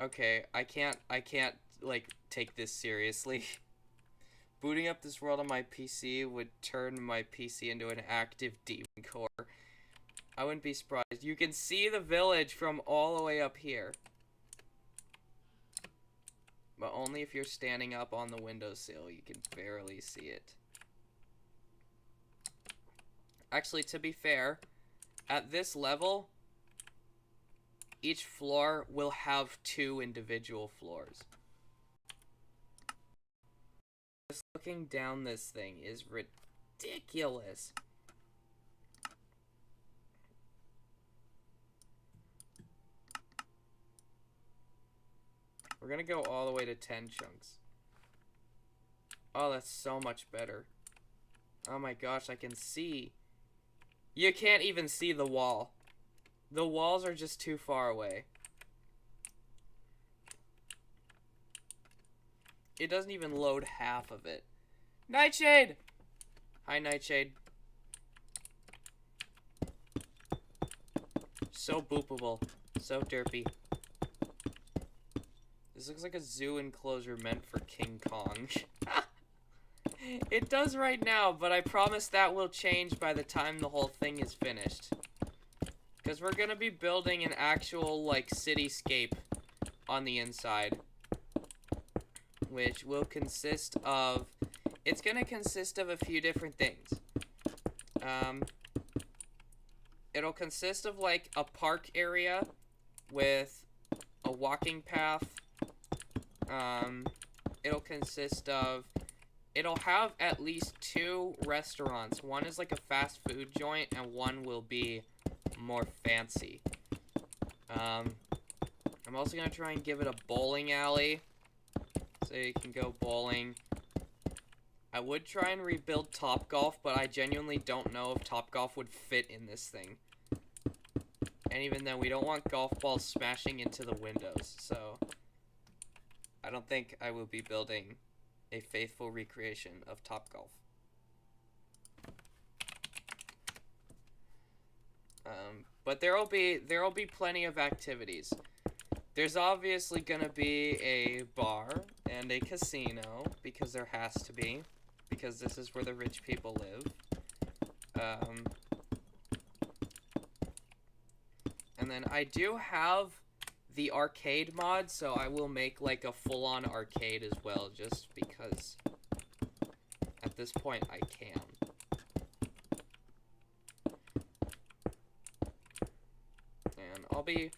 Okay, I can't like take this seriously. Booting up this world on my PC would turn my PC into an active demon core. I wouldn't be surprised. You can see the village from all the way up here. But only if you're standing up on the windowsill. You can barely see it. Actually, to be fair, at this level, each floor will have 2 individual floors. Just looking down this thing is ridiculous. We're gonna go all the way to 10 chunks. Oh, that's so much better. Oh my gosh, I can see. You can't even see the wall. The walls are just too far away. It doesn't even load half of it. Nightshade! Hi, Nightshade. So boopable. So derpy. This looks like a zoo enclosure meant for King Kong. It does right now, but I promise that will change by the time the whole thing is finished. Because we're gonna be building an actual, like, cityscape on the inside. Which will consist of... It's gonna consist of a few different things. It'll consist of, like, a park area with a walking path. It'll consist of... It'll have at least 2 restaurants. One is like a fast food joint, and one will be more fancy. I'm also gonna try and give it a bowling alley, so you can go bowling. I would try and rebuild Topgolf, but I genuinely don't know if Topgolf would fit in this thing. And even then, we don't want golf balls smashing into the windows, so I don't think I will be building a faithful recreation of Topgolf. But there'll be plenty of activities. There's obviously gonna be a bar and a casino, because there has to be, because this is where the rich people live. And then I do have the arcade mod, so I will make like a full-on arcade as well, just because at this point I can. And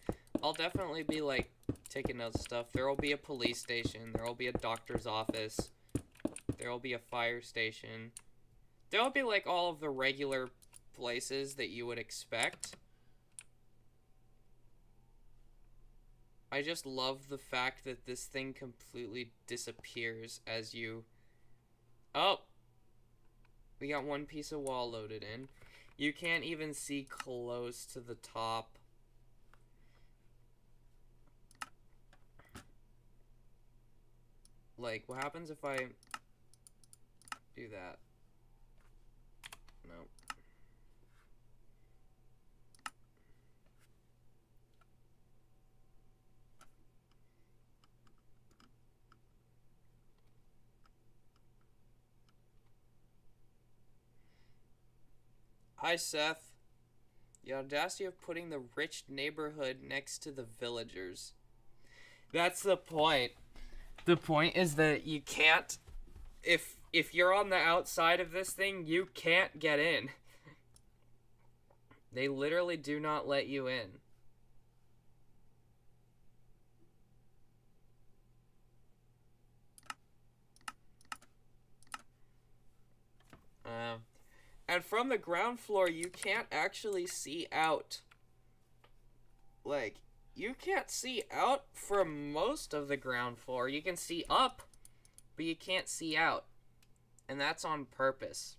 I'll definitely be like taking notes and stuff. There will be a police station, there will be a doctor's office, there will be a fire station. There will be like all of the regular places that you would expect. I just love the fact that this thing completely disappears as you... Oh! We got one piece of wall loaded in. You can't even see close to the top. Like, what happens if I do that? No. Hi, Seth. The audacity of putting the rich neighborhood next to the villagers. That's the point. The point is that you can't, if you're on the outside of this thing, you can't get in. They literally do not let you in. And from the ground floor, you can't actually see out. Like, you can't see out from most of the ground floor. You can see up, but you can't see out. And that's on purpose.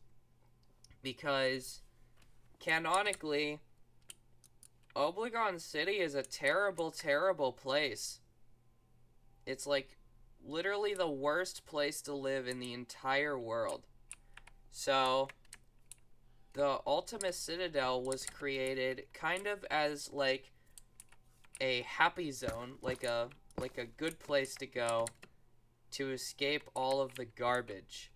Because, canonically, Obligón City is a terrible, terrible place. It's like, literally the worst place to live in the entire world. So, the Ultima Citadel was created kind of as, like, a happy zone, like a good place to go to escape all of the garbage.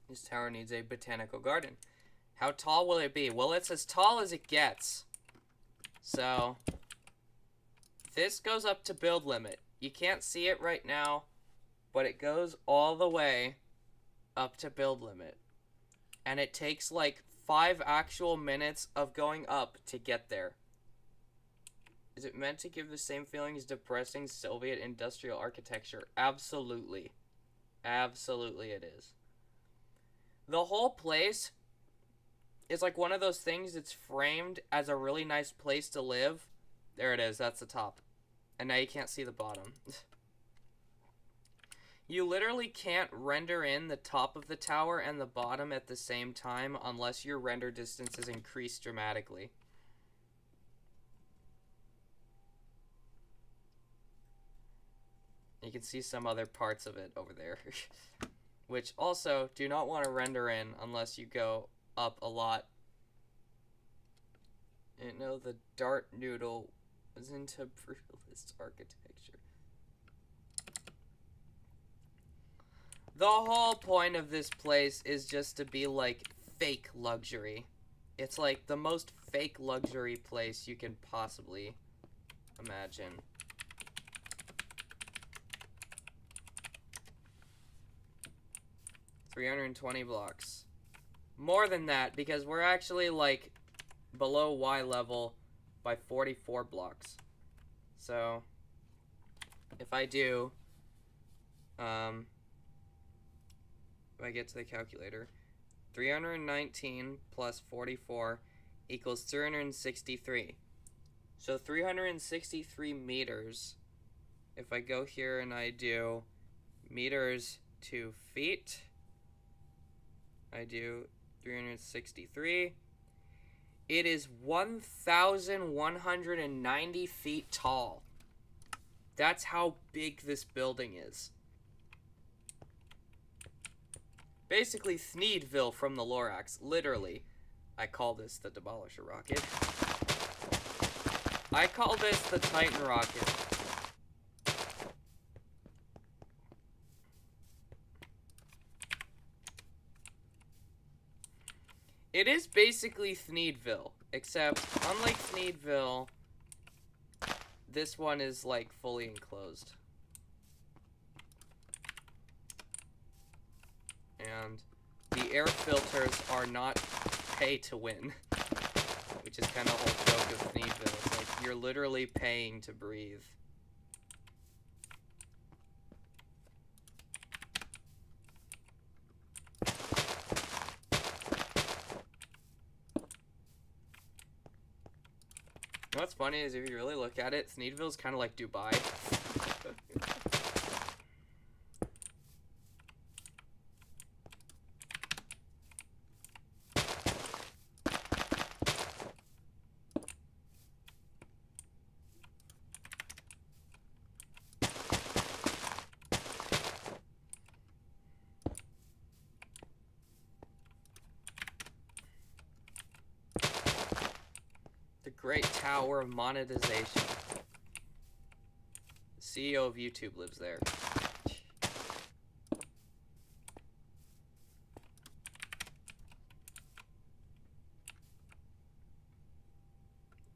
This tower needs a botanical garden. How tall will it be? Well, it's as tall as it gets. So, this goes up to build limit. You can't see it right now, but it goes all the way up to build limit. And it takes like 5 actual minutes of going up to get there. Is it meant to give the same feeling as depressing Soviet industrial architecture? Absolutely. Absolutely it is. The whole place is like one of those things that's framed as a really nice place to live. There it is, that's the top. And now you can't see the bottom. You literally can't render in the top of the tower and the bottom at the same time unless your render distance is increased dramatically. You can see some other parts of it over there. Which also do not want to render in unless you go up a lot. And no, the Dart Noodle was into brutalist architecture. The whole point of this place is just to be like fake luxury. It's like the most fake luxury place you can possibly imagine. $320 blocks. More than that, because we're actually like below Y level by 44 blocks. So if I do, if I get to the calculator, 319 plus 44 equals 363. So 363 meters. If I go here and I do meters to feet, I do 363. It is 1,190 feet tall. That's how big this building is. Basically, Thneedville from the Lorax. Literally. I call this the Demolisher Rocket. I call this the Titan Rocket. It is basically Thneedville, except unlike Thneedville, this one is like fully enclosed. And the air filters are not pay to win, which is kind of the whole joke of Thneedville. It's like you're literally paying to breathe. What's funny is if you really look at it, Thneedville's kind of like Dubai. Great Tower of Monetization. The CEO of YouTube lives there.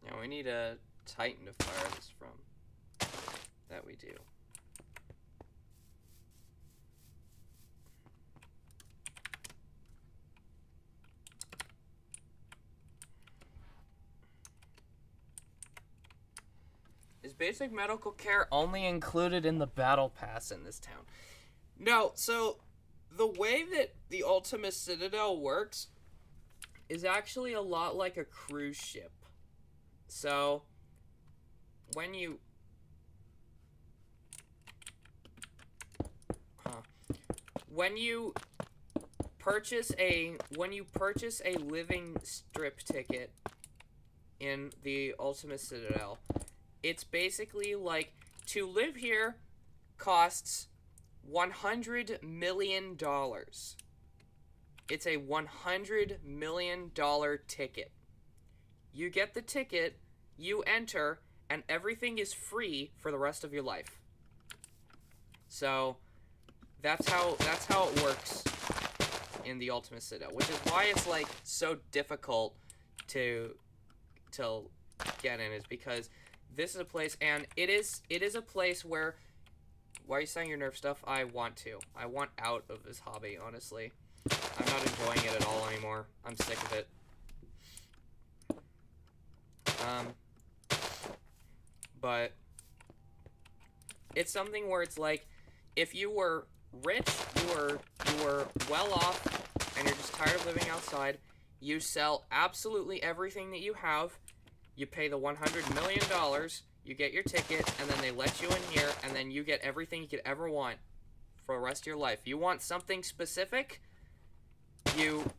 Now we need a Titan to fire this from. That we do. Is basic medical care only included in the battle pass in this town? No, so the way that the Ultima Citadel works is actually a lot like a cruise ship. So when you purchase a living strip ticket in the Ultima Citadel, it's basically like, to live here costs $100 million. It's a $100 million ticket. You get the ticket, you enter, and everything is free for the rest of your life. So that's how it works in the Ultima Citadel, which is why it's like so difficult to get in, is because this is a place, and it is a place where, why are you saying your nerf stuff? I want out of this hobby, honestly. I'm not enjoying it at all anymore. I'm sick of it. But it's something where it's like, if you were rich, you were well off, and you're just tired of living outside, you sell absolutely everything that you have. You pay the $100 million, you get your ticket, and then they let you in here, and then you get everything you could ever want for the rest of your life. You want something specific, you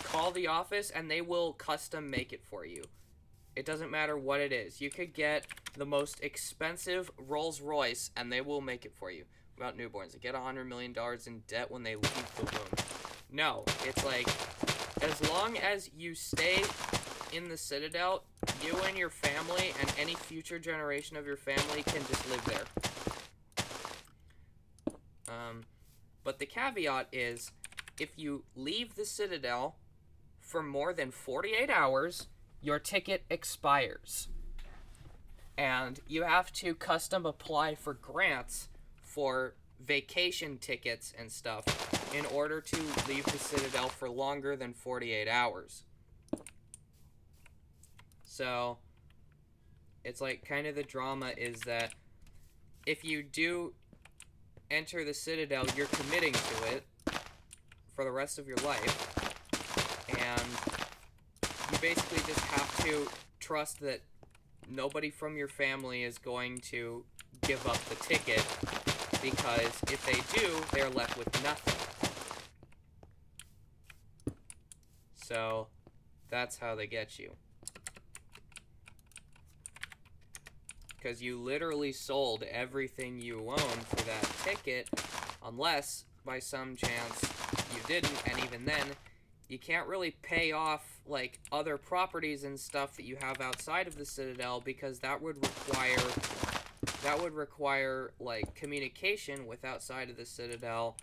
call the office, and they will custom make it for you. It doesn't matter what it is. You could get the most expensive Rolls Royce, and they will make it for you. About newborns, they get $100 million in debt when they leave the womb. No, it's like, as long as you stay in the Citadel, you and your family and any future generation of your family can just live there. But the caveat is, if you leave the Citadel for more than 48 hours, your ticket expires. And you have to custom apply for grants for vacation tickets and stuff in order to leave the Citadel for longer than 48 hours. So it's like, kind of the drama is that if you do enter the Citadel, you're committing to it for the rest of your life, and you basically just have to trust that nobody from your family is going to give up the ticket, because if they do, they're left with nothing. So that's how they get you. Because you literally sold everything you own for that ticket, unless by some chance you didn't, and even then, you can't really pay off like other properties and stuff that you have outside of the Citadel, because that would require like communication with outside of the Citadel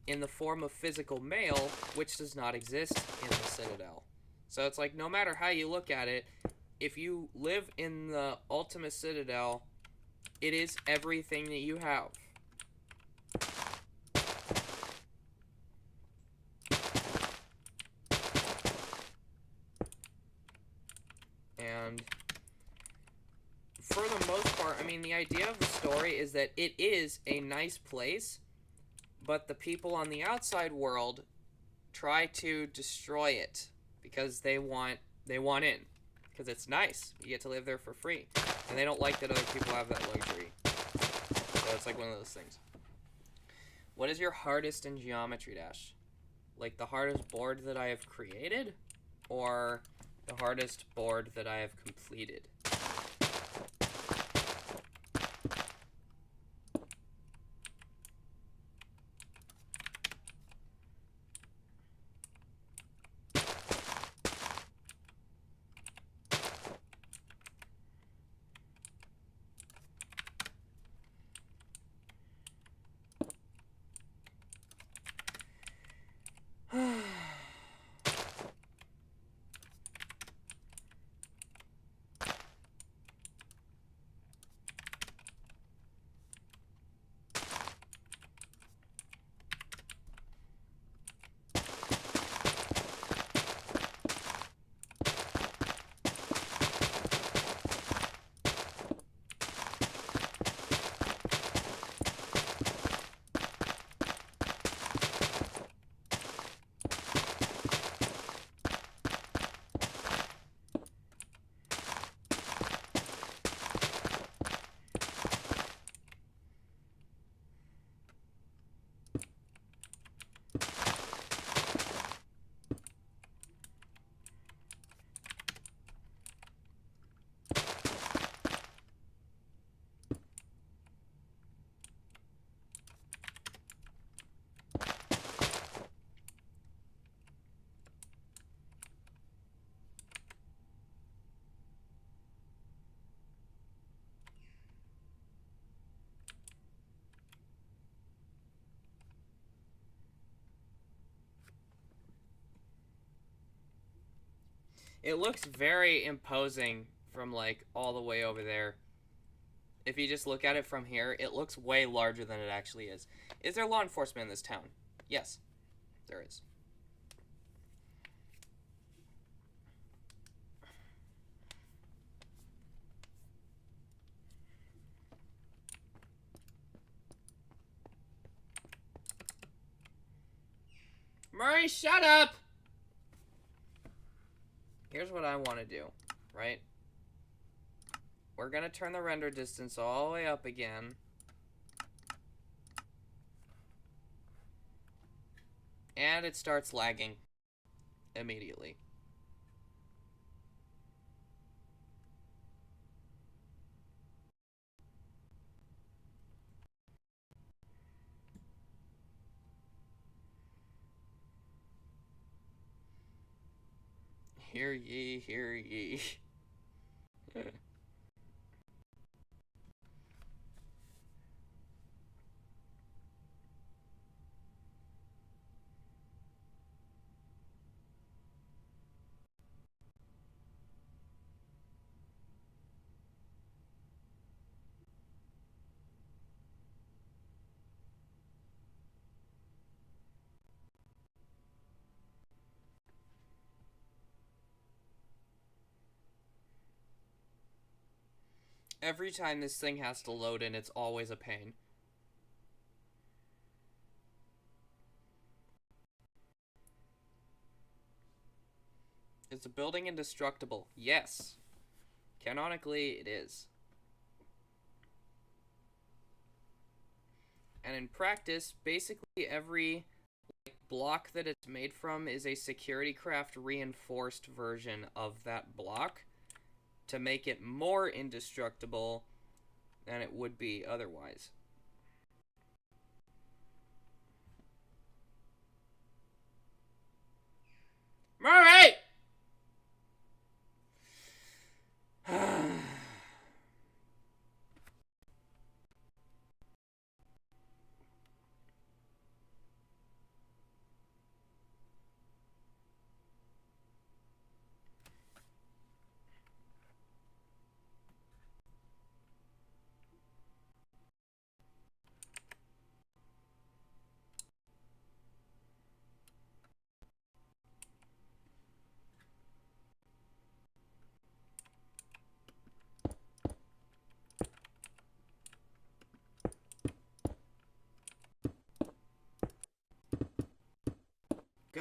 in the form of physical mail, which does not exist in the Citadel. So it's like, no matter how you look at it, if you live in the Ultima Citadel, it is everything that you have. And for the most part, I mean, the idea of the story is that it is a nice place, but the people on the outside world try to destroy it because they want in, because it's nice. You get to live there for free, and they don't like that other people have that luxury. So it's like one of those things. What is your hardest in Geometry Dash? Like the hardest board that I have created, or the hardest board that I have completed? It looks very imposing from like all the way over there. If you just look at it from here, it looks way larger than it actually is. Is there law enforcement in this town? Yes, there is. Murray, shut up! Here's what I want to do, right? We're going to turn the render distance all the way up again. And it starts lagging immediately. Hear ye, hear ye. Every time this thing has to load in, it's always a pain. Is the building indestructible? Yes. Canonically, it is. And in practice, basically every block that it's made from is a security craft reinforced version of that block to make it more indestructible than it would be otherwise. Murray!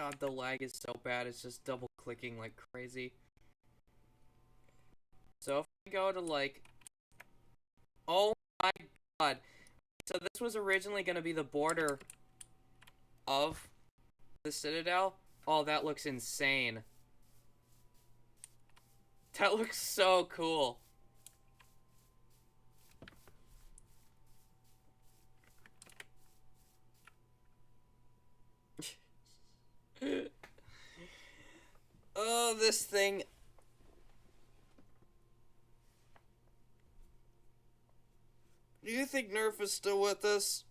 God, the lag is so bad. It's just double clicking like crazy. So if I go to like, oh my God. So this was originally going to be the border of the Citadel. Oh, that looks insane. That looks so cool. Oh, this thing. Do you think Nerf is still with us?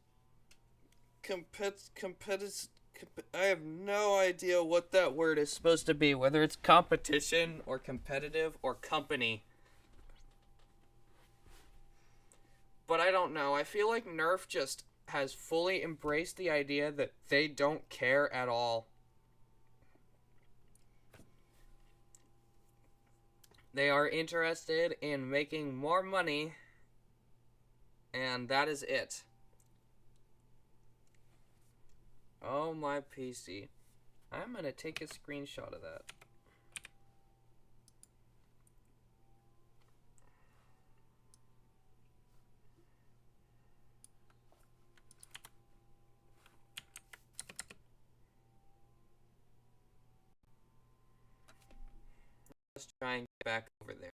I have no idea what that word is supposed to be, whether it's competition or competitive or company. But I don't know. I feel like Nerf just has fully embraced the idea that they don't care at all. They are interested in making more money, and that is it. Oh, my PC. I'm gonna take a screenshot of that. Let's try and get back over there.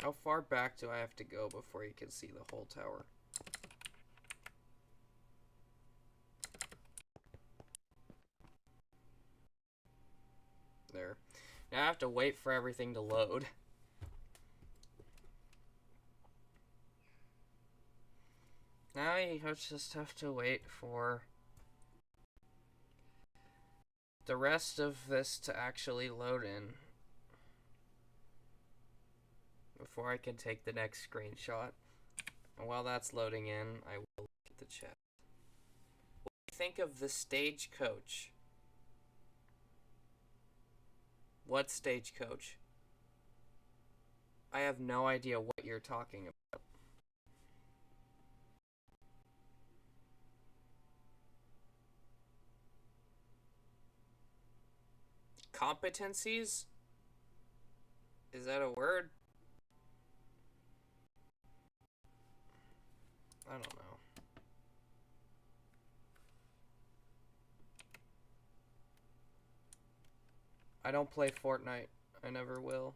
How far back do I have to go before you can see the whole tower? There. Now I have to wait for everything to load. Now you just have to wait for the rest of this to actually load in before I can take the next screenshot. And while that's loading in, I will look at the chat. What do you think of the stagecoach? What stagecoach? I have no idea what you're talking about. Competencies? Is that a word? I don't know. I don't play Fortnite. I never will.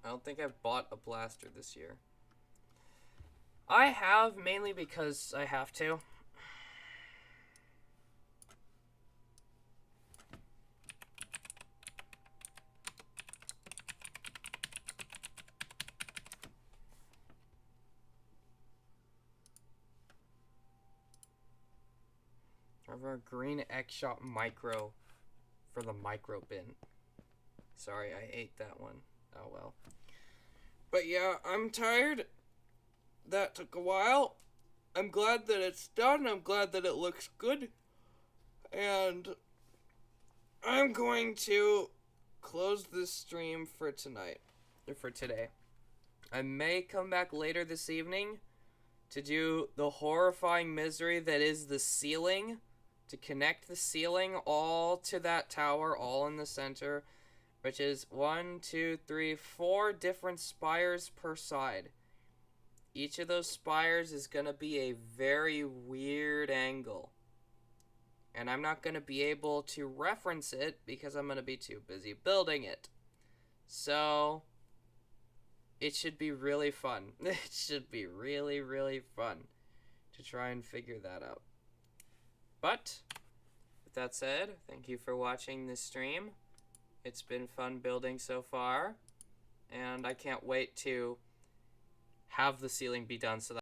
I don't think I've bought a blaster this year. I have, mainly because I have to. I have a green X-Shot Micro for the micro bin. Sorry, I ate that one. Oh well. But yeah, I'm tired. That took a while. I'm glad that it's done. I'm glad that it looks good. And I'm going to close this stream for tonight. Or for today. I may come back later this evening to do the horrifying misery that is the ceiling. To connect the ceiling all to that tower, all in the center. Which is 1, 2, 3, 4 different spires per side. Each of those spires is going to be a very weird angle. And I'm not going to be able to reference it because I'm going to be too busy building it. So it should be really fun. It should be really, really fun to try and figure that out. But with that said, thank you for watching this stream. It's been fun building so far, and I can't wait to have the ceiling be done so that